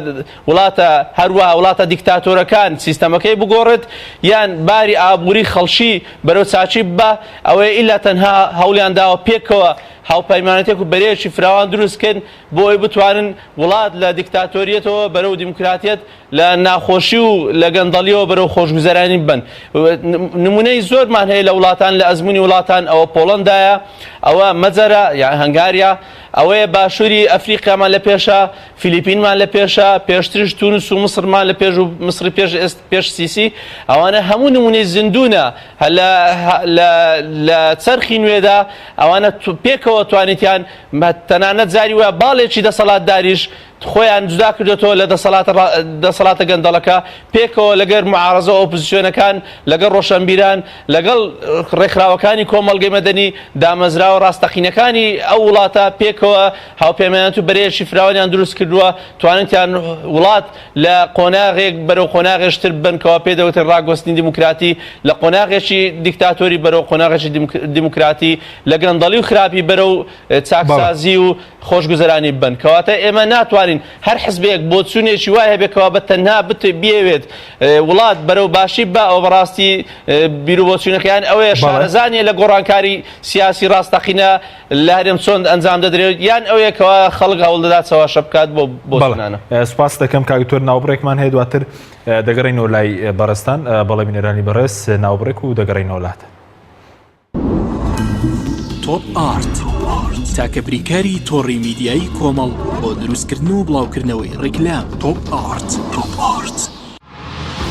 وڵاتە هەروەها وڵاتە دیکتاتۆرەکان سیستەمەکەی بگۆڕێت یان باری ئابووری خەڵشی بەرەو چاچی بە ئەوەیە ئیلا تەنها هەوڵیان داوە پێکەوە هاوپەیمانەتێک و بەرەیەکی فراوان دروستکەن بۆی بتوانن وڵات لە دیکتاتۆریەتەوە بەرەو دیموکراتیەت لە ناخۆشی و لە گەندەڵیەوە بەرەو خۆشگوزەرانی بن. نمونەی زۆرمان هەیە لە وڵاتان لە ئەزمموی وڵاتان ئەوە پۆڵەندایە، ئەوە مەجەرە یان هەنگاریا، ئەوەیە باشووری ئەفریقامان لە پێشە، فیلیپینمان لە پێشە، پێشترش تونس و مسرمان لە پێش و مسری پێش سیسی. ئەوانە هەموو نمونەی زیندونە لە چەرخی نوێدا. ئەوانە پێکەوە توانیتیان تەنانەت زاری وە باڵێکی دەسەڵاتداریش خۆیان جودا کردێتەوە لە دەسەڵاتە گەندەڵەکە پێکەوە لەگەر معارەزە ئۆپۆزیسیۆنەکان لەگەڵ ڕۆشنبیران لەگەڵ ڕێکخراوەکانی کۆمەڵگەی مەدەنی دامەزراوە ڕاستەقینەکانی ئەو وڵاتە پێکەوە هاوپەیمانەت و بەرەیەکی فراوانیان دروست کردووە توانێتیان وڵات لە قۆناغێک بەرەو قۆناغێشتر بنکەوە پێدەوتێت ڕاگۆستنی دیموکراتی لە قۆناغێکی دیکتاتۆری بەرەو قۆناغێکی دیموکراتی لە گەندەڵی و خراپی بەرەو چاکسازی و خۆشگوزەرانی بن. کەواتە ئێمە ناتوانین هەر حزبێک بۆ چوونێکی وایە بێکەوە بە تەنها بێوێت وڵات بەرەو باشی بە ئەو بەڕاستی بیرروبۆچوونەکەیان ئەوەیە شارەزانیە لە گۆڕانکاری سیاسی ڕاستەقینە لە هەرێم چۆن ئەنجام دەدرێت یان ئەوەیەکەوە خەڵک هەوڵ دەدات چاوەشە بکات بۆ سنانە. سوپاس دەکەم کاکتۆر ناوبڕێکمان هەیە دواتر دەگەڕینەوە لای بەڕستان بەڵێ بینەرانی بەڕێز ناوبڕێک و دەگەڕینەوە وڵاتە. تۆپ ئارت تاکە بریکاری تۆڕی میدیایی کۆمەڵ بۆ دروستکردن و بڵاوکردنەوەی ڕیکلام. تۆپ ئارت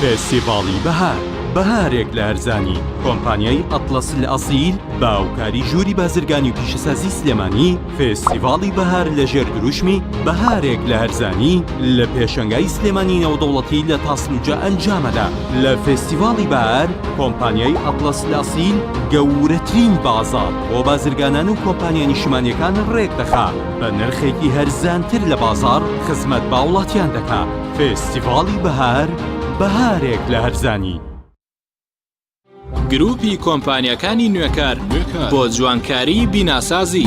فێستیڤاڵی بەهار بەهارێک لە هەرزانی کۆمپانیای ئەتڵەس ئەسیل باوکاری ژووری بازرگانی و پیشەسازی سلێمانی. فێستیڤاڵی بەهار لە ژێر دروشمی بەهارێک لە هەرزانی لە پێشەنگای سلێمانی نێودەوڵەتی لە تاسموجە ئەنجامەدا. لە فێستیڤاڵی بەهار کۆمپانیای ئەتڵەس ئەسیل گەورەترین بازاڕ بۆ بازرگانان و کۆمپانیا نیشتیمانیەکان ڕێک دەخا بە نرخێکی هەرزانتر لە بازاڕ خزمەت با وڵاتیان دەکا. فێستیڤاڵی بەهار بەهارێک لە هەرزانی. گروپی کۆمپانیەکانی نوێکار بۆ جوانکاری بیناسازی.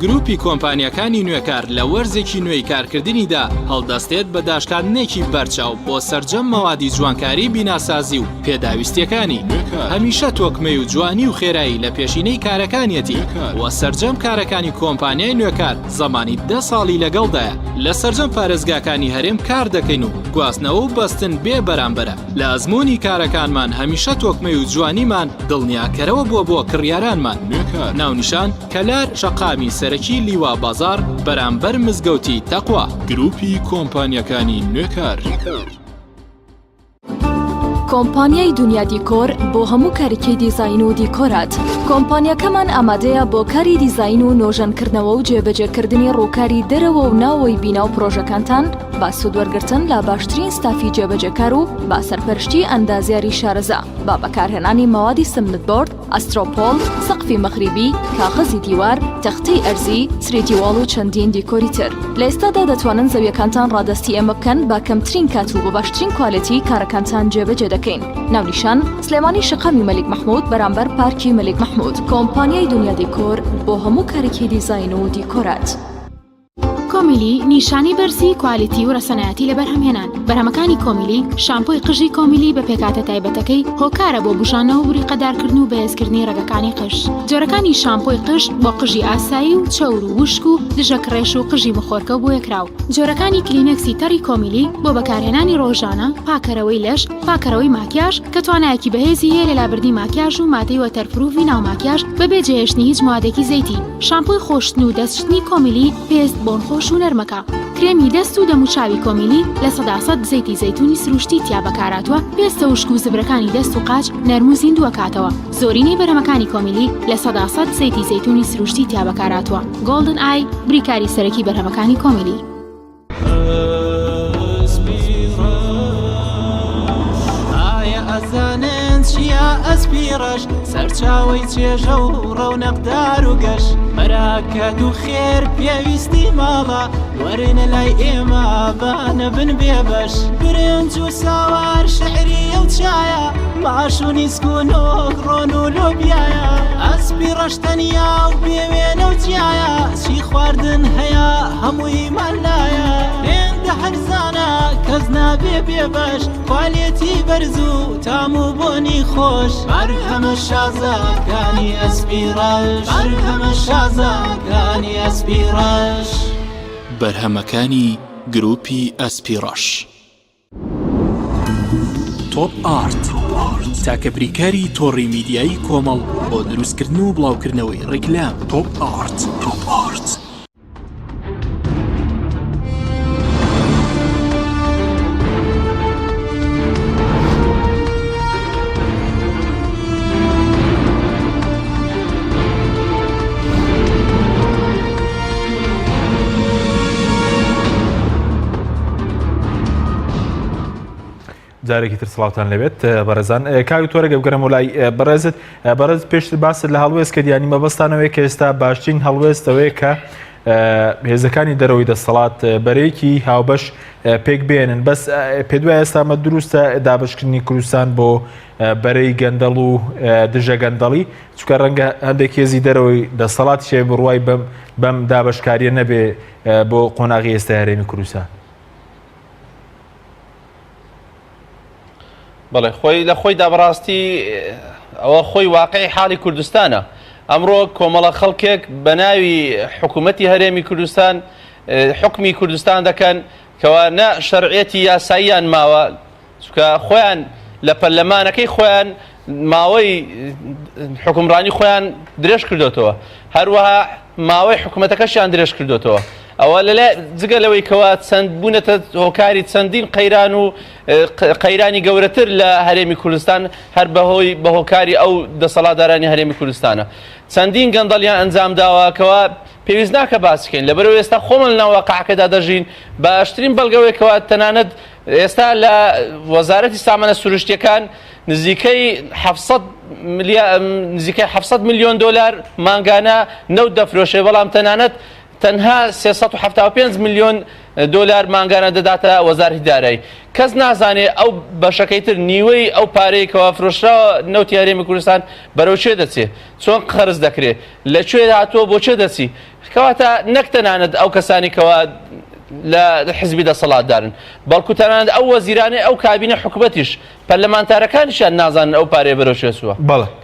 گروپی کۆمپانیەکانی نوێکار لە وەرزێکی نوێی کارکردنیدا هەڵدەستێت بە داشکاندنێکی بەرچاو بۆ سەرجەم مەوادی جوانکاری بیناسازی و پێداویستیەکانی. هەمیشە تۆکمەی و جوانی و خێرایی لە پێشینەی کارەکانیەتی وە سەرجەم کارەکانی کۆمپانیای نوێکار زەمانی 10 ساڵی لەگەڵدایە. لە سەرجەم پارێزگاکانی هەرێم کار دەکەین و گواستنەوە و بەستن بێ بەرامبەرە. لە ئەزمموی کارەکانمان هەمیشە تۆکمەی و جوانیمان دڵنیاکەرەوە بۆ کڕیارانمان. ناونیشان کەلار شەقامی سەرەکی لیوا بازار بەرامبەر مزگەوتی تەقوا. گروپی کۆمپانیەکانی نوێکار. کۆمپانیای دنیا دیکۆر بۆ هەموو کارێکی دیزاین و دیکۆرات. کۆمپانیەکەمان ئامادەیە بۆ کاری دیزاین و نۆژەنکردنەوە و جێبەجێکردنی ڕووکاری دەرەوە و ناوەوەی بینا و پرۆژەکانتان با سوودوەرگرتن لە باشترین ستافی جێبەجێکار و با سەرپەرشتی ئەندازیاری شارەزا با بەکارهێنانی مەوادی سمنتبۆرد، ئەسترۆپۆل، سەقفی مەغریبی، کاغەزی دیوار، تەختەی ئەرزی، سرێتیواڵ و چەندین دیکۆری تر. لە ئێستادا دەتوانن زەویەکانتان ڕادستی ئێمە بکەن با کەمترین کات و بە باشترین کوالەتی کارەکانتان جێبەجێ دەکەین. ناونیشان سلێمانی شقامی مەلیک مەحموود بەرامبەر پارکی مەلیک مەحموود، کۆمپانیای دنیا دیکۆر بۆ هەموو کارێکی دیزاین و دیکۆرات. کۆمیلی نیشانی بەرزی کوالیتی و ڕەسەنایەتی لە بەرهەمهێنان. بەرهەمەکانی کۆمیلی شامپۆی قژی کۆمیلی بە پێکاتە تایبەتەکەی هۆکارە بۆ بژانەوە و بریقەدارکردن و بەهێزکردنی ڕێگەکانی قژ. جۆرەکانی شامپۆی قژ بۆ قژی ئاسایی و چەور و وشک و دژە کڕێش و قژی مخۆرکە بۆ یەکراو. جۆرەکانی کلینەکسی تەڕی کۆمیلی بۆ بەکارهێنانی ڕۆژانە، پاکەرەوەی لەش، پاکەرەوەی ماکیاژ کە توانایەکی بەهێزی هەیە لە لابردنی ماکیاژ و مادەی وەتەرپروفی ناو ماکیاژ بەبێ جێهێشتنی هیچ موادێکی زەیتی. شامپۆی خۆشتن و دەستشتنی کۆمیلی پێست بۆن خۆش و نەرمەکە. کرێمی دەست و دەموچاوی کۆمیلی لە 100% زەیتی زەیتونی سروشتی تیا بەکاراتوە، پێستە وشک و زبرەکانی دەست و قاچ نەرم و زیندووە کاتەوە. زۆرینەی بەرهەمەکانی کۆمیلی لە 100% زەیتی زەیتونی سروشتی تیا بەکاراتوە. گۆڵدن ئای بریکاری سەرەکی بەرهەمەکانی کۆمیلی. چیا ئەسپیڕەش سەرچاوی چێژە و ڕەونەقدار و گەش مەراکەت و خێر پێویستی ماڵە وەرنە لای ئێمە بانە بن بێبەش برنج و ساوار شعری ئەو چایە ماش و نیسکونۆک ڕۆن و لۆبیایە ئەسپیڕەش تەنیا و بێوێنە و جیایە چی خواردن هەیە هەمووی مەلایە هێندە هەرزانە کەس نابێ بێبەش کوالێتی بەرز و تام و بۆنی خۆش بەرهەمە شازادگانی ئەسپیڕەش بەرهەمە شازادگانی ئەسپیڕەش بەرهەمەکانی گروپی ئەسپیڕەش. تۆپ ئارت تاکە بریکاری تۆڕی میدیایی کۆمەڵ بۆ دروستکردن و بڵاوکردنەوەی ڕیکلام. تۆپ ئارت. جارێکی تر سڵاوتان لەبێت بەڕێزان. کاوی تۆرەگە بگەرم و لای بەڕێز پێشتر باست لە هەڵوێست کە دیانی مەبەستانەوەی کە ئێستا باشترین هەڵوێستەوەی کە هێزەکانی دەرەوەی دەسەڵات بەرەیەکی هاوبەش پێک بێنن. بەس پێ دوای ئێستامە دروستە دابشکردنی کوردستان بۆ بەرەی گەندەڵ و دژە گەندەڵی چکە ڕەنگە هەندێک هێزی دەرەوەی دەسەڵات شێ بڕوای بەم دابشکاریە نەبێ بۆ قۆناغی ئێستا هەرێمی کوردستان. بەڵێ خۆی لە خۆی دابڕاستی ئەوە خۆی واقعی حاڵی کوردستانە. ئەمڕۆ کۆمەڵە خەڵکێک بە ناوی حکوومەتی هەرێمی کوردستان حکمی کوردستان دەکەن کەوا نە شەرعەتی یاساییان ماوە چکە خۆیان لە پەرلەمانەکەی خۆیان ماوەی حکومڕانی خۆیان درێژ کردوتەوە، هەروەها ماوەی حکوومەتەکەشیان درێژ کردوتەوە. ئەوە لەلای جگە لەوەی کەوا چەند بوونەتە هۆکاری چەندین قەیران و قەیرانی گەورەتر لە هەرێمی کوردستان هەر بەهۆی بە هۆکاری ئەو دەسەڵاتدارانی هەرێمی کوردستانە. چەندین گەندەڵیان ئەنجام داواکەوە پێویست ناکە باسکەین لەبەرەوە ئێستا خۆمە لە ناوەقعەکەدا دەژین. باشترین بەڵگەوەیەکەوە تەنانەت ئێستا لە وەزارەتی سامانە سروشتیەکان نزیکەی 700 میلیۆن دلار مانگانە نەوت دەفرۆشێ، بەڵام تەنانەت تەنها 375 میلیۆن دلار مانگانە دەداتە وەزارەتی دارایی. کەس نازانێ ئەو بەشەکەیتر نیوەی ئەو پارەیەکەوە فرۆشراوە نەوتی هەرێمی کوردستان بەرەو چێ دەچێت، چۆن قەرز دەکرێت، لەکوێ هاتووە بۆ چێ دەچی. کەواتە نەک تەنانەت ئەو کەسانی کەوا لە حزبی دەسەڵاتدارن بەڵکو تەنانەت ئەو وەزیرانەی ئەو کابینە حکوومەتیش پەرلەمانتارەکانیشیان نازانن ئەو پارەیە بەرەو چێ چووە.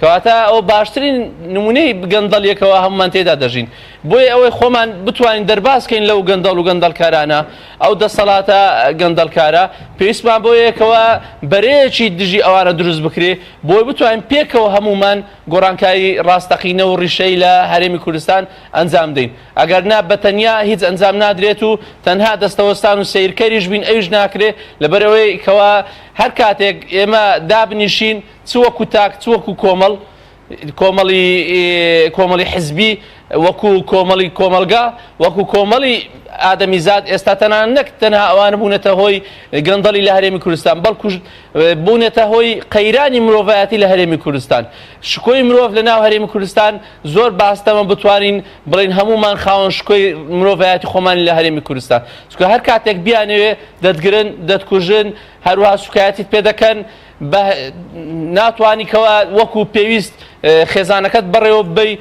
کەواتە ئەو باشترین نمونەی گەندەڵیەکەوە هەمومان تێدا دەژین. بۆیە ئەوەی خۆمان بتوانین دەرباسکەین لەو گەندەڵ و گەندەڵکارانە ئەو دەسەڵاتە گەندەڵکارە پێویستمان بۆیەکەوە بەرەیەکی دژی ئەوانە دروست بکرێ بۆی بتوانین پێکەوە هەمومان گۆڕانکاری ڕاستەقینە و ڕیشەی لە هەرێمی کوردستان ئەنجام دەین. ئەگەر نا بەتەنیا هیچ ئەنجام نادرێت و تەنها دەستەوەستان و سیرکەریش بین ئەویش ناکرێ لەبەرەوەی کەوا هەر کاتێک ئێمە دابنیشین چوەکو تاک چوەکو کۆمەڵی حزبی وەکو کۆمەڵی کۆمەلگا وەکو کۆمەڵی ئادەمیزاد ئێستا نەک تەنها ئەوانە بوونێتە هۆی گەندەڵی لە هەرێمی کوردستان بەڵکو بوونێتە هۆی قەیرانی مرۆڤایەتی لە هەرێمی کوردستان شکۆی مرۆڤ لە ناو هەرێمی کوردستان زۆر باستەمە بتوانین بڵین هەمومان خاوەن شکۆی مرۆڤایەتی خۆمانی لە هەرێمی کوردستان چونکە هەر کاتێک بیانەوێ دەتگرن دەتکوژن هەروەها سوکایەتیت پێ دەکەن ناتوانیکەوە وەکو پێویست خێزانەکەت بڕێوە بی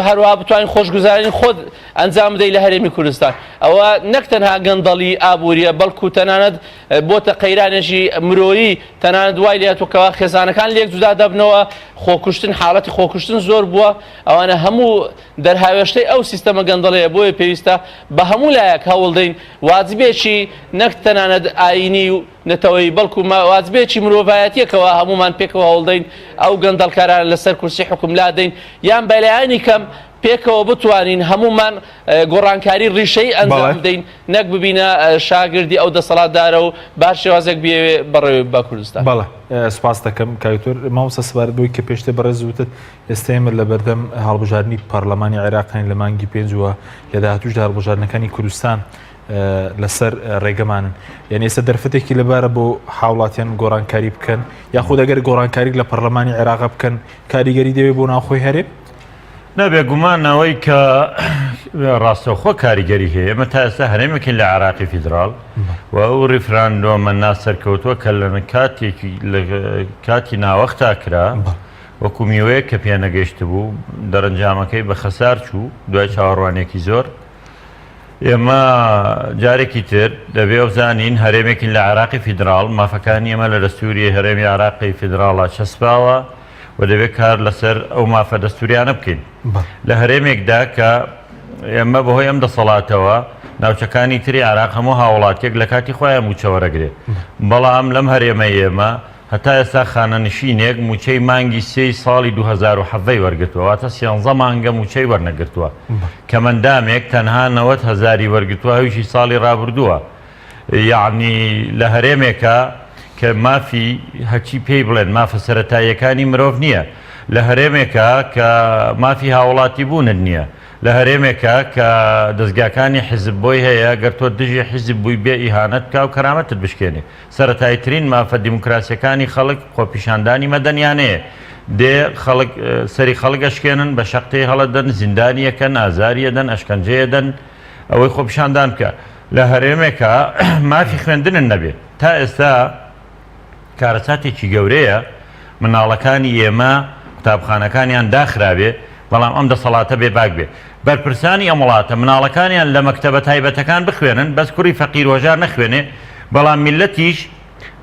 هەروەها بتوانین خۆشگوزارین خۆت ئەنجام بدەیت لە هەرێمی کوردستان ئەوە نەک تەنها گەندەڵی ئابوووریە بەڵکو تەنانەت بۆتە قەیرانێکی مرۆیی تەنانەت دوای لێتەوە خێزانەکان لێک جودا دەبنەوە خۆکوشتن حاڵەتی خۆکوشتن زۆر بووە ئەوانە هەموو دەرهاوێشتەی ئەو سیستەمە گەندەڵەیە بۆیە پێویستە بە هەموو لایەک هەوڵدەین واجبێکی نەک تەنانەت ئاینی و نەتەوەی بەڵکو واجبێکی مرۆڤایەتیەکەوە هەمومان پێکەوە هەوڵدەین ئەو گەندەڵکاران لەسەر کورسی حکوملا دەین یان بەلایانی کەم پێکەوە بتوانین هەمومان گۆڕانکاری ڕیشەی ئەنجام بدەین نەک ببینە شاگردی ئەو دەسەڵاتدارە و باش شێوازێک بێوێ بەڕێوەی با کوردستان. بەڵێ سوپاس دەکەم کاکتۆر مامۆستا سپارەتەوەی کە پێشتر بەڕێزوتت ئێستا ئێمە لە بەردەم هەڵبژاردننی پەرلەمانی عێراقین لە مانگی 5 وە لە داهاتووشدا هەڵبژاردنەکانی کوردستان لەسەر ڕێگەمانن یعنی ئێستا دەرفەتێکی لەبارە بۆ هاوڵاتیان گۆڕانکاری بکەن یاخود ئەگەر گۆڕانکاری لە پەرلەمانی عێراق بکەن کاریگەری دەوێت بۆ ناوخۆی هەرێم نابێ گومانەوەی کە ڕاستەوخۆ کاریگەری هەیە ئێمە تا ئێستا هەرێمێکی لە عێراقی فیدراڵ و ئەو ڕیفراندۆمە ناسەرکەوتووە کە لە کاتی ناوەختا کرا وەکو میوەیە کە پێنەگەیشت بوو دەرەنجامەکەی بە خەسار چوو دوای چاوەڕوانێکی زۆر ئێمە جارێکی تر دەبێ بزانین هەرێمێکی لە عێراقی فیدراڵ مافەکانی ئێمە لە دەستوری هەرێمی عێراقی فیدراڵە چەسپاوە و دەبێت کار لەسەر ئەو مافە دەستوریانە بکەین لە هەرێمێکدا کە ئێمە بەهۆی ئەم دەسەڵاتەوە ناوچەکانی تری عێراق هەموو هاوڵاتێک لە کاتی خۆیان موچەوەرەگرێت بەڵام لەم هەرێمە ئێمە هەتا ئێستا خانەنشینێک موچەی مانگی 3 ساڵی 2017 وەرگرتووە واتە 13 مانگە موچەی وەرنەگرتووە کە مەندامێک تەنها 90,000 وەرگرتووە هەویشی ساڵی ڕابردووە یعنی لە هەرێمێکە کە مافی هەچی پێی بڵێن مافە سەرەتاییەکانی مرۆڤ نییە لە هەرێمێکە کە مافی هاوڵاتی بوونت نییە لە هەرێمێکە کە دەستگاکانی حیزب بۆی هەیە گەر تۆ دژی حیزب بووی بێ ئیهانەت بکە و کەرامەتت بشکێنێ سەرەتاییترین مافە دیموکراسیەکانی خەڵک خۆپیشاندانی مەدەنیانەیە دێ سەری خەڵک ئەشکێنن بە شەقتەی هەڵەدەن زیندانیەکەن ئازاریەدەن ئەشکەنجەیەدەن ئەوەی خۆپیشاندان بکە لە هەرێمێکە مافی خوێندنن نەبێت تا ئێستا کارەساتێکی گەورەیە مناڵەکانی ئێمە قوتابخانەکانیان داخرابێ بەڵام ئەم دەسەڵاتە بێ باک بێ بەرپرسانی ئەم وڵاتە مناڵەکانیان لە مەکتەبە تایبەتەکان بخوێنن بەس کوڕی فەقیر وەژار نەخوێنێ بەڵام میلەتیش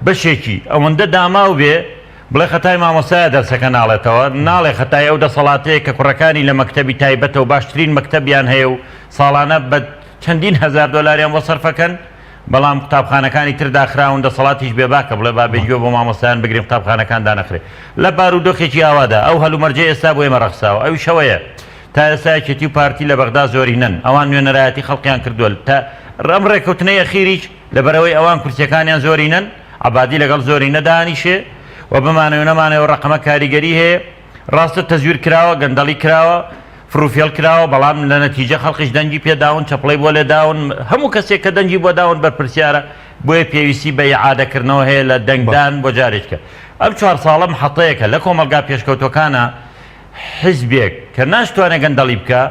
بەشێکی ئەوەندە داماو بێ بڵێ خەتای مامۆسایە دەرسەکە ناڵێتەوە ناڵێ خەتای ئەو دەسەڵاتەیە کە کوڕەکانی لە مەکتەبی تایبەتەوە باشترین مەکتەبیان هەیە و ساڵانە بە چەندین هەزار دۆلاریان بۆ سەرفەکەن بەڵام قوتابخانەکانی تر داخراون دەسەڵاتیش بێباکە بڵێ با بێگوێ بۆ مامۆستایان بگرین قوتابخانەکان دانەخرێ لە بارودۆخێکی ئاوادا ئەو هەلومەرجە ئێستا بۆ ئێمە ڕەخساوە ئەوی شەوەیە تا ئێستا یەکێتی و پارتی لە بەغدا زۆری نەن ئەوان نوێنەرایەتی خەڵقیان کردووە تا ڕەم ڕێکەوتنەی ئەخیریش لەبەرەوەی ئەوان کورسیەکانیان زۆری نەن عەبادی لەگەڵ زۆری نەدانیشێ و بمانەوە نەمانەوە ڕقەمە کاریگەری هەیە ڕاستە تەزویر کراوە گەندەڵی کراوە فروفێڵ کراوە بەڵام لە نەتیجە خەڵقیش دەنگی پێداون چەپڵەی بۆ لێداون هەموو کەسێک کە دەنگی بۆ داون بەرپرسیارە بۆیە پێویستی بە ئیعادەکردنەوە هەیە لە دەنگدان بۆ جارێککە ئەم 4 ساڵە محەڵەیەکە لە کۆمەلگا پێشکەوتەکانە حیزبێک کە ناشتوانێت گەندەڵی بکە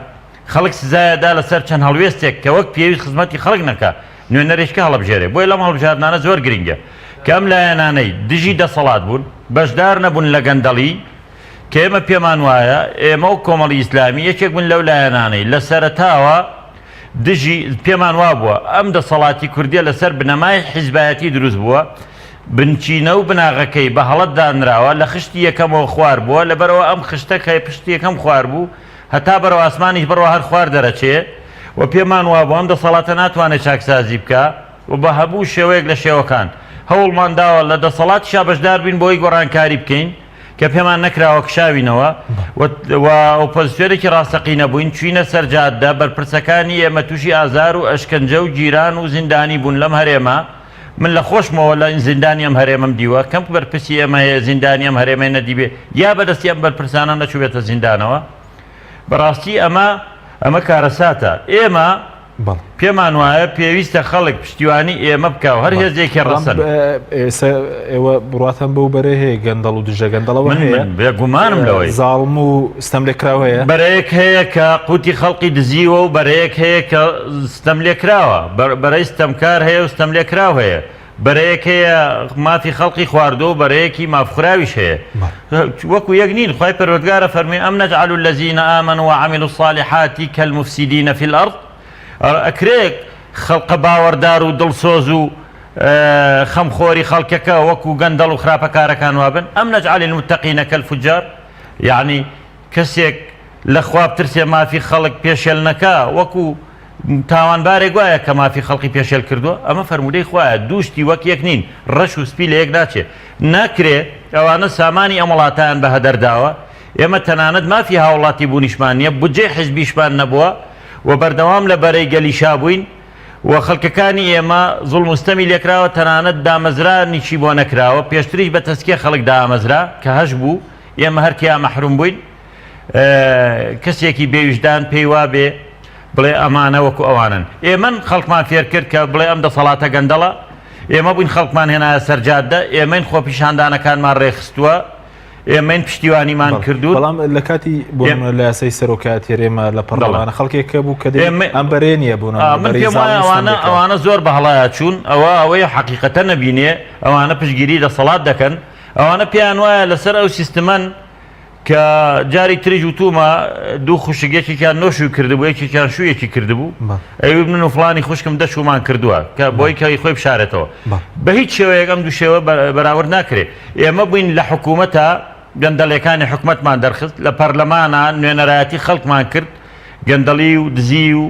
خەڵک سزایەدا لەسەر چەند هەڵوێستێک کە وەک پێویست خزمەتی خەڵک نەکە نوێنەرێشکە هەڵبژێرێ بۆی لەم هەڵبژاردنانە زۆر گرنگە کە ئەم لایەنانەی دژی دەسەڵات بوون بەشدار نەبوون لە گەندەڵی کە ئێمە پێمان وایە ئێمە و کۆمەڵی ئیسلامی یەکێک بوون لەو لایەنانەی لە سەرەتاوە دژی پێمان وا بووە ئەم دەسەڵاتی کوردیە لەسەر بنەمای حیزبایەتی دروست بووە بنچینە و بناغەکەی بە هەڵەت دانراوە لە خشتی یەکەمەوە خوار بووە لەبەرەوە ئەم خشتەکەی پشتی یەکەم خوار بوو هەتا بەرەوە ئاسمانیش بڕەوە هەر خوار دەرەچێ و پێمان وا بوو ئەم دەسەڵاتە ناتوانێت چاکسازی بکە و بە هەبوو شێوەیەک لە شێوەکان هەوڵمان داوە لە دەسەڵاتیشا بەشدار بین بۆی گۆڕانکاری بکەین کە پێمان نەکراوە کشاوینەوە و ئۆپۆزیسیۆنێکی ڕاستەقینە بووین چوینە سەرجاددا بەرپرسەکانی ئێمە تووشی ئازار و ئەشکەنجە و جیران و زیندانی بوون لەم هەرێمە من لە خۆشمەوە لە زیندانی ئەم هەرێمەم دیوە کەم بەرپرسی ئێمە هەیە زیندانی ئەم هەرێمەی نەدیبێ یا بەدەستی ئەم بەرپرسانە نەچوبێتە زیندانەوە بەڕاستی ئەمە کارەساتە ئێمە پێمان وایە پێویستە خەڵک پشتیوانی ئێمە بکەوە هەر هێزێکی ڕەسەن ئێوە بڕاتان بەو بەرە هەیە گەندەڵ و دژە گەندەڵەوە بێگومانم لەوەی زاڵم و ستەم لێکراوە هەیە بەرەیەک هەیە کە قوتی خەڵقی دزیوە و بەرەیەک هەیە کە ستەم لێکراوە بەرەی ستەمکار هەیە و ستەم لێکراو هەیە بەرەیەک هەیە مافی خەڵقی خواردۆ و بەرەیەکی مافخراویش هەیە وەکو یەک نین خی پەروەردگارە فەرمی ئەم نەجعل الذین آمنوا وعملوا الصالحات كالمفسدين في الأرض ئەکرێک خەڵقە باوەڕدار و دڵسۆز و خەمخۆری خەڵکەکە وەکو گەندەڵ و خراپەکارەکان وابن ئەم نەجعل المتقین كالفجار یعنی کەسێک لە خوا بترسێ مافی خەڵک پێشێل نەکا وەکو تاوانبارێک وایە کە مافی خەڵقی پێشێل کردووە ئەمە فەرمودەی خوایە دووشتی وەک یەک نین ڕەش و سپی لە یەک ناچێت ناکرێ ئەوانە سامانی ئەم وڵاتیان بە هەدەرداوە ئێمە تەنانەت مافی هاوڵاتی بوونیشمان نیە بودجێ حیزبیشمان نەبووە و بەردەوام لە بەرەی گەلیشا بووین و خەڵکەکانی ئێمە زوڵم مستەمی لێکراوە تەنانەت دامەزرانیشی بۆ نەکراوە پێشتریش بە تەسکێ خەڵک دامەزرا کە هەش بوو ئێمە هەرکیان مەحروم بووین کەسێکی بێویژدان پێی وا بێ بڵێ ئەمانە وەکو ئەوانن ئێمە خەڵکمان فێر کرد کە بڵێ ئەم دەسەڵاتە گەندەڵە ئێمە بووین خەڵکمان هێنایە سەرجاددە ئێمەین خۆپیشاندانەکانمان ڕێخستووە ئێمەین پشتیوانیمان کردو بەڵام لە کاتی بۆ لە یاسای سەرۆکات هێرێمە لە پەرلەمانە خەڵکێکە بوو کە ئەم بەرێنیە بوون ئەوانە زۆر بەهەڵایە چوون ئەوەیە حەقیقەتە نەبینێ ئەوانە پشگیری دەسەڵات دەکەن ئەوانە پێیان وایە لەسەر ئەو سیستمەن کە جاری تریژ و تومە دوو خوشکێکێکیان نۆشوی کردبوو یەکێکیان شوویەکی کردبوو ئەوی من و فڵانی خوشکم دەشومان کردووە کە بۆی کەی خۆی بشارێتەوە بە هیچ شێوەیەک ئەم دوو شێوە بەراورد ناکرێت ئێمە بووین لە حکوومەتە گەندەڵەکانی حکوومەتمان دەرخست لە پەرلەمانە نوێنەرایەتی خەڵکمان کرد گەندەڵی و دزی و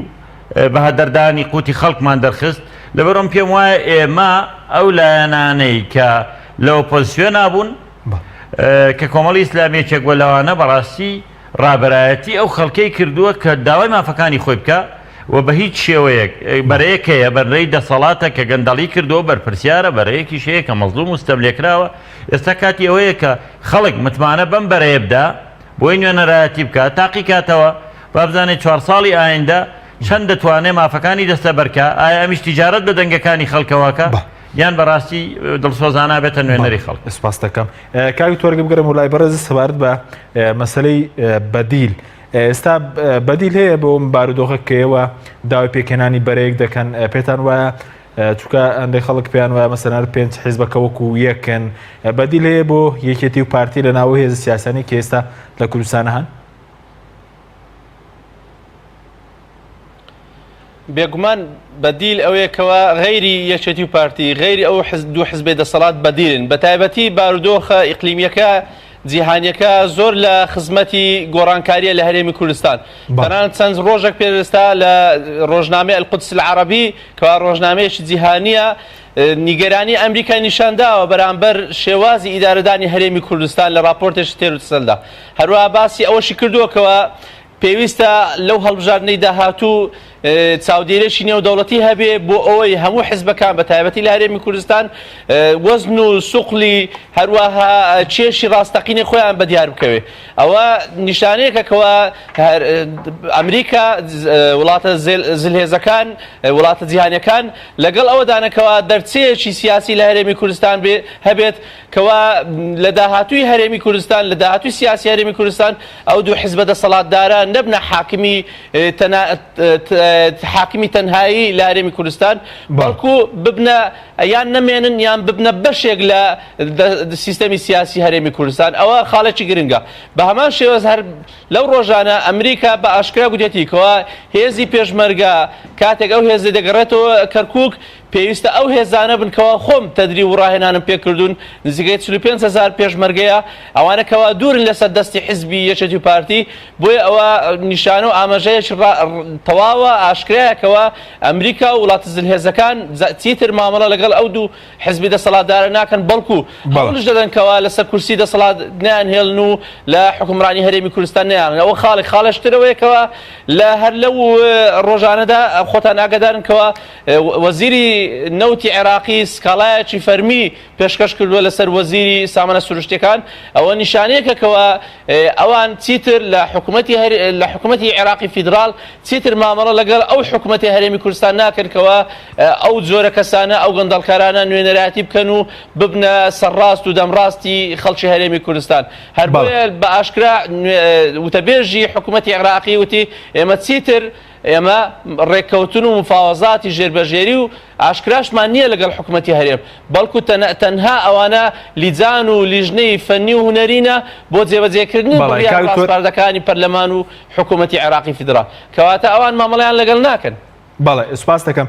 بەهەدەردانی قوتی خەڵکمان دەرخست لەبەرەوەم پێم وایە ئێمە ئەو لایەنانەی کە لە ئۆپۆزیسیۆن نابوون کە کۆمەڵی ئیسلامیەکێک وە لەوانە بەڕاستی ڕابەرایەتی ئەو خەڵکەی کردووە کە داوای مافەکانی خۆی بکە و بە هیچ شێوەیەک بەرەیەکەیە بەرەی دەسەڵاتە کە گەندەڵی کردەوە بەرپرسیارە بەرەیەکی شەیە کە مەزلوم و ستەم لێکراوە ئێستا کاتی ئەوەیە کە خەڵک متمانە بەم بەرەیە بدا بۆی نوێنەرایەتی بکات تاقی کاتەوە با بزانێت 4 ساڵی ئایندە چەند دەتوانێت مافەکانی دەستە بەرکە ئایا ئەمیش تیجارەت بە دەنگەکانی خەڵکەوەکە یان بەڕاستی دڵسۆزانە بێتە نوێنەری خەڵک سپاس دەکەم کاوی تۆرگە بگەرم و لای بەڕێز سەبارەت بە مەسەلەی بەدیل ئێستا بەدیل هەیە بۆ بارودۆخە کەیەوە داوای پێکێنانی بەرەیەک دەکەن پێتان وایە چونکە ئەندەی خەڵک پێیان وایە مەسەلەن 5 حیزبەکە وەکو یەکن بەدیل هەیە بۆ یەکێتی و پارتی لە ناوە هێز سیاسانی کە ئێستا لە کوردستانە هەن بێگومان بەدیل ئەوەیەکەوە غەیری یەکێتی و پارتی غەیری ئەو دوو حزبێ دەسەڵات بەدیلن بە تایبەتی بارودۆخە ئیقلیمیەکە جیهانیەکە زۆر لە خزمەتی گۆڕانکاریە لە هەرێمی کوردستان تەنانەت چەند ڕۆژێک پێویستە لە ڕۆژنامەی القودس العەرەبی کەوا ڕۆژنامەیەکی جیهانیە نیگەرانی ئەمریکای نیشانداوە بەرامبەر شێوازی ئیدارەدانی هەرێمی کوردستان لە راپۆرتێکی تێروسەلدا هەروەها باسی ئەوەشی کردووەکەوە پێویستە لەو هەڵبژاردنەی داهاتوو چاودێرێکی نێودەوڵەتی هەبێ بۆ ئەوەی هەموو حیزبەکان بە تایبەتی لە هەرێمی کوردستان وەزن و سوقلی هەروەها چێشی ڕاستەقینی خۆیان بەدیار بکەوێ ئەوە نیشانەیەکەکەوە ئەمریکا وڵاتە زلهێزەکان وڵاتە جیهانیەکان لەگەڵ ئەوەدانەکەوە دەرچەیەکی سیاسی لە هەرێمی کوردستان هەبێت کەوا لە داهاتووی هەرێمی کوردستان لە داهاتووی سیاسی هەرێمی کوردستان ئەو دوو حیزبە دەسەڵاتدارە نەبنە حاکمی تەنهایی لە هەرێمی کوردستان بەڵکو ببنە یان نەمێنن یان ببنە بەشێک لە سیستەمی سیاسی هەرێمی کوردستان ئەوە خاڵێکی گرنگە بە هەمان شێوەز هەر لەو ڕۆژانە ئەمریکا بە ئاشکرا گوتێتیکەوە هێزی پێشمەرگە کاتێک ئەو هێزە دەگەڕێتەوە کەرکووک پێویستە ئەو هێزانە بنکەوە خۆم تەدری و ڕاهێنانم پێکردوون نزیکەی 45,000 پێشمەرگەیە ئەوانەکەەوە دوورن لەسەر دەستی حیزبی یەکێتی و پارتی بۆیە ئەوە نیشانە و ئاماژەیەکی تەواوە ئاشکرایەکەوە ئەمریکا و وڵاتە زلهێزەکان چیتر مامەڵە لەگەڵ لەگەڵ ئەو دوو حزبی دەسەڵاتدارە ناکەن بەڵکو هەوڵش دەدەنکەوە لەسەر کورسی دەسەڵات نیانهێڵن و لە حکومڕانی هەرێمی کوردستان نیان ئەوە خاڵشترەوەیەکەوە لە هەر لەو ڕۆژانەدا خۆتان ئاگادارنکەوە وەزیری نەوتی عێراقی سکاڵایەکی فەرمی پێشکەش کردووە لەسەر وەزیری سامانە سروشتیەکان ئەوە نیشانەیەکەکەوە ئەوان چیتر لە حکوومەتی عێراقی فیدرال چیتر مامەڵە لەگەڵ ئەو حکوومەتی هەرێمی کوردستان ناکردکەوە ئەو جۆرە کەسانە ئەو گەندەڵکارانە نوێنەراتی بکەن و ببنە سەرڕاست و دەمڕاستی خەڵکی هەرێمی کوردستان هەر بە ئاشکرا وتەبێژی حکوومەتی عێراقی وتی ئێمە چیتر ئێمە ڕێککەوتن و مفاوەزاتی ژێربەژێری و ئاشکراشمان نییە لەگەڵ حکوومەتی هەرێم بەڵکو تەنها ئەوانە لیجان و لیژنەی فەنی و هونەرینە بۆ جێبەجێکردنی ڕاستپاردەکانی پەرلەمان و حکوومەتی عێراقی فیدرال کەواتە ئەوان مامەڵیان لەگەڵ ناکەن. بەڵێ سوپاس دەکەم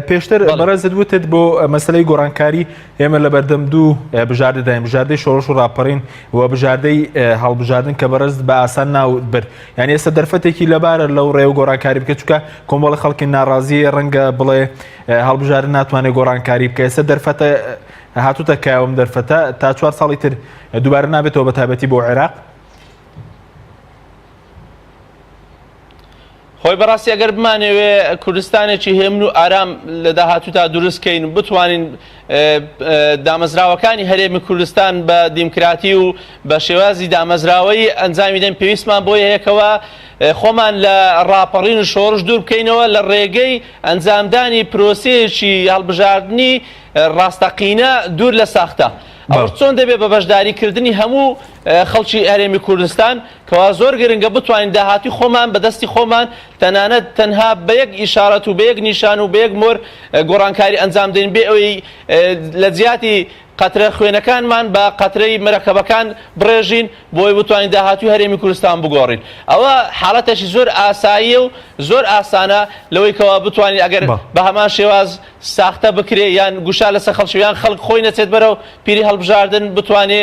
پێشتر بەڕێزت وتت بۆ مەسلەی گۆڕانکاری ئێمە لە بەردەم دوو بژاردەداین بژاردەی شۆڕش و ڕاپەڕین و بژاردەی هەڵبژاردن کە بەڕێز بە ئاسان ناوت برد یعنی ئێستا دەرفەتێکی لەبارە لەو ڕێوە گۆڕانکاری بکە چونکە کۆمەڵی خەڵکی ناڕازیە ڕەنگە بڵێ هەڵبژاردن ناتوانێت گۆڕانکاری بکە ئێستا دەرفەتە هاتووتە کایەوەم دەرفەتە تا 4 ساڵی تر دووبارە نابێتەوە بە تایبەتی بۆ عێراق. خۆی بەڕاستی ئەگەر بمانەوێ کوردستانێکی هێمن و ئارام لە داهاتووتا دروستکەین و بتوانین دامەزراوەکانی هەرێمی کوردستان بە دیموکراتی و بە شێوازی دامەزراوەی ئەنجامی دەن پێویستمان بۆ یەکەوە خۆمان لە ڕاپەڕین و شۆڕش دوور بکەینەوە لە ڕێگەی ئەنجامدانی پرۆسەیەکی هەڵبژاردننی ڕاستەقینە دوور لە ساختە. ئەوە چۆن دەبێت بە بەشداریکردنی هەموو خەڵکی هەرێمی کوردستان کەوا زۆر گرنگە بتوانین داهاتی خۆمان بەدەستی خۆمان تەنانەت تەنها بە یەک ئیشارەت و بە یەک نیشان و بە یەک مۆر گۆڕانکاری ئەنجام دەین بێ ئەوەی لە جیاتی قەترە خوێنەکانمان بە قەترەی مەرەکەبەکان بڕێژین بۆی بتوانین داهاتوی هەرێمی کوردستان بگۆڕین. ئەوە حاڵەتێکی زۆر ئاساییە و زۆر ئاسانە لەوەی کەوا بتوانین ئەگەر بە هەمان شێواز ساختە بکرێ یان گوشا لەسەر خەڵکییان خەڵک خۆی نەچێت بەرەو پیری هەڵبژاردن بتوانێ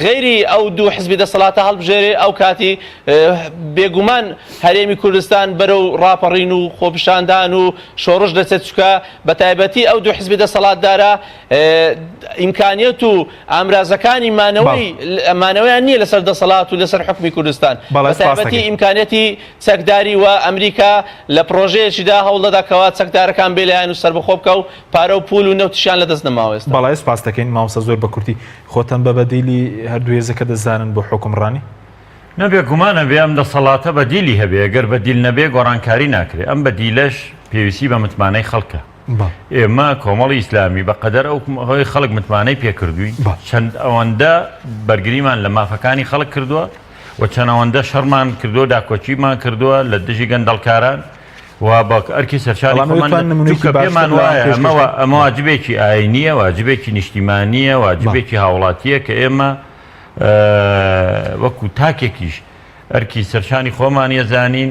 غەیری ئەو دوو حزبی دەسەڵاتە هەڵبژێرێ ئەو کاتی بێگومان هەرێمی کوردستان بەرەو ڕاپەڕین و خۆپیشاندان و شۆڕش دەچێت چکە بە تایبەتی ئەو دوو حزبی دەسەڵاتدارە ئیمکانیت و ئامرازەکانی مانەوەیان نییە لەسەر دەسەڵات و لەسەر حکمی کوردستان بە تایبەتی ئیمکانەتی چەکداری و ئەمریکا لە پرۆژەیەکیدا هەوڵ دەداکەوە چەکدارەکان بێ لایەن و سەربەخۆ بکە و پارە و پول و نەوتیشیان لەدەست نەماوە ئێستا. بەڵای سپاس دەکەین مامۆستا زۆر بە کورتی خۆتان بە بەدیلی هەردوو هێزەکە دەزانن بۆ حکومڕانی نەبێ گومانە بێ ئەم دەسەڵاتە بەدیلی هەبێ ئەگەر بەدیل نەبێ گۆڕانکاری ناکرێت ئەم بەدیلەش پێویستی بە متمانەی خەڵکە ئێمە کۆمەڵی ئیسلامی بەقەدەر ئەو هۆی خەڵک متمانەی پێکردووی چەند ئەوەندە بەرگریمان لە مافەکانی خەڵک کردووە و چەند ئەوەندە شەڕمان کردووە داکۆچیمان کردووە لە دژی گەندەڵکاران و بە ئەرکی سەرچاوی پێمان وایە ئەمە واجبێکی ئاینیە واجبێکی نیشتیمانیە واجبێکی هاوڵاتیە کە ئێمە وەکو تاکێکیش ئەرکی سەرشانی خۆمان یەزانین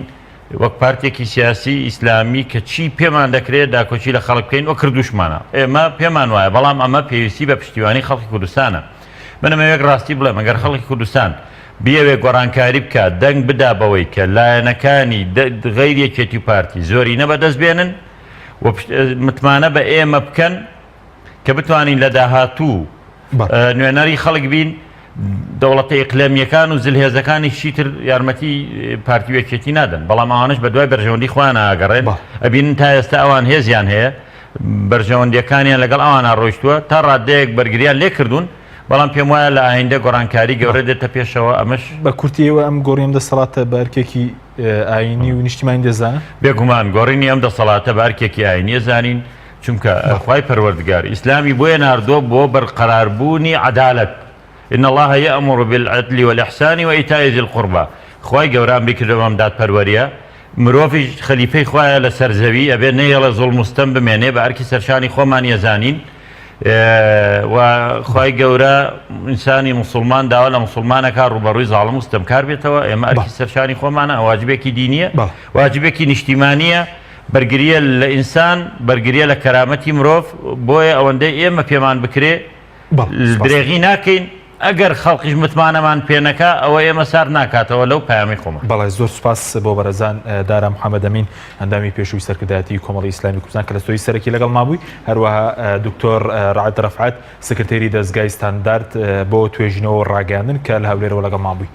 وەک پارتێکی سیاسی ئیسلامی کە چی پێمان دەکرێت داکۆچی لە خەڵک بکەین وە کردوشمانە ئێمە پێمان وایە بەڵام ئەمە پێویستی بە پشتیوانی خەڵکی کوردستانە. بنەمەوێک ڕاستی بڵێ مەگەر خەڵکی کوردستان بیاوێ گۆڕانکاری بکات دەنگ بدا بەوەی کە لایەنەکانی غەیریەکێتی پارتی زۆری نەبەدەست بێنن و متمانە بە ئێمە بکەن کە بتوانین لە داهاتوو نوێنەری خەڵک بین دەوڵەتە ئیقلیمیەکان و زلهێزەکانی شیتر یارمەتی پارتیوێکێتی نادەن بەڵام ئەوانش بە دوای بەرژەوەندی خۆیان ئاگەڕێن ئەبینن تا ئێستا ئەوان هێزیان هەیە بەرژەوەندیەکانیان لەگەڵ ئەوانە ڕۆیشتووە تا ڕادەیەک بەرگریان لێ کردوون بەڵام پێم وایە لە ئایندە گۆڕانکاری گەورە دێتە پێشەوە ئەمەش بە کورتیەوە ئەم گۆڕیم دەسەڵاتە بەرکێکی ئاینی و نیشتیمانی دەزانن بێگومان گۆڕینی ئەم دەسەڵاتە بەرکێکی ئاینیە زانین چونکە خوای پەروەردگار ئیسلامی بۆیە ناردووە بۆ بەرقەراربوونی عەدالەت إن الله يأمر بالعدل والإحسان وإيتاء ذي القربى خوای گەورە ئەمری کردەوە ئەم دادپەروەریە مرۆڤی خەلیفەی خوایە لە سەرزەوی ئەبێ نەیەڵە زوڵمستەم بمێنێ بە ئەرکی سەرشانی خۆمان یەزانین و خوای گەورە ئینسانی موسڵمان داوا لە موسڵمانەکە ڕوبەڕووی زاڵم و ستەمکار بێتەوە ئێمە ئەرکی سەرشانی خۆمانە واجبێکی دینیە واجبێکی نیشتیمانیە بەرگریە لە ئینسان بەرگریە لە کەرامەتی مرۆڤ بۆیە ئەوەندەی ئێمە پێمان بکرێ درێغی ناکەین ئەگەر خەڵقیش متمانەمان پێنەکە ئەوە ئێمە سار ناکاتەوە لەو پامی خۆمە. بەڵێ زۆر سوپاس بۆ بەرەزان دارا محەممەد ئەمین ئەندامی پێشووی سەرکردایەتی کۆمەڵی ئیسلامی کوردستان کە لە ستۆری سەرەکی لەگەڵ مابووی، هەروەها دکتۆر ڕەعەت ڕەفعەت سکرتێری دەستگای ستاندارد بۆ توێژینەوە ڕاگەاندن کە لە هەولێرەوە لەگەڵ مابووی.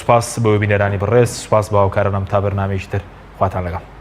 سوپاس بۆ بینەرانی بەڕێز، سوپاس بە هاوکارانم تا بەرنامەیەکی تر خواتان لەگەڵ.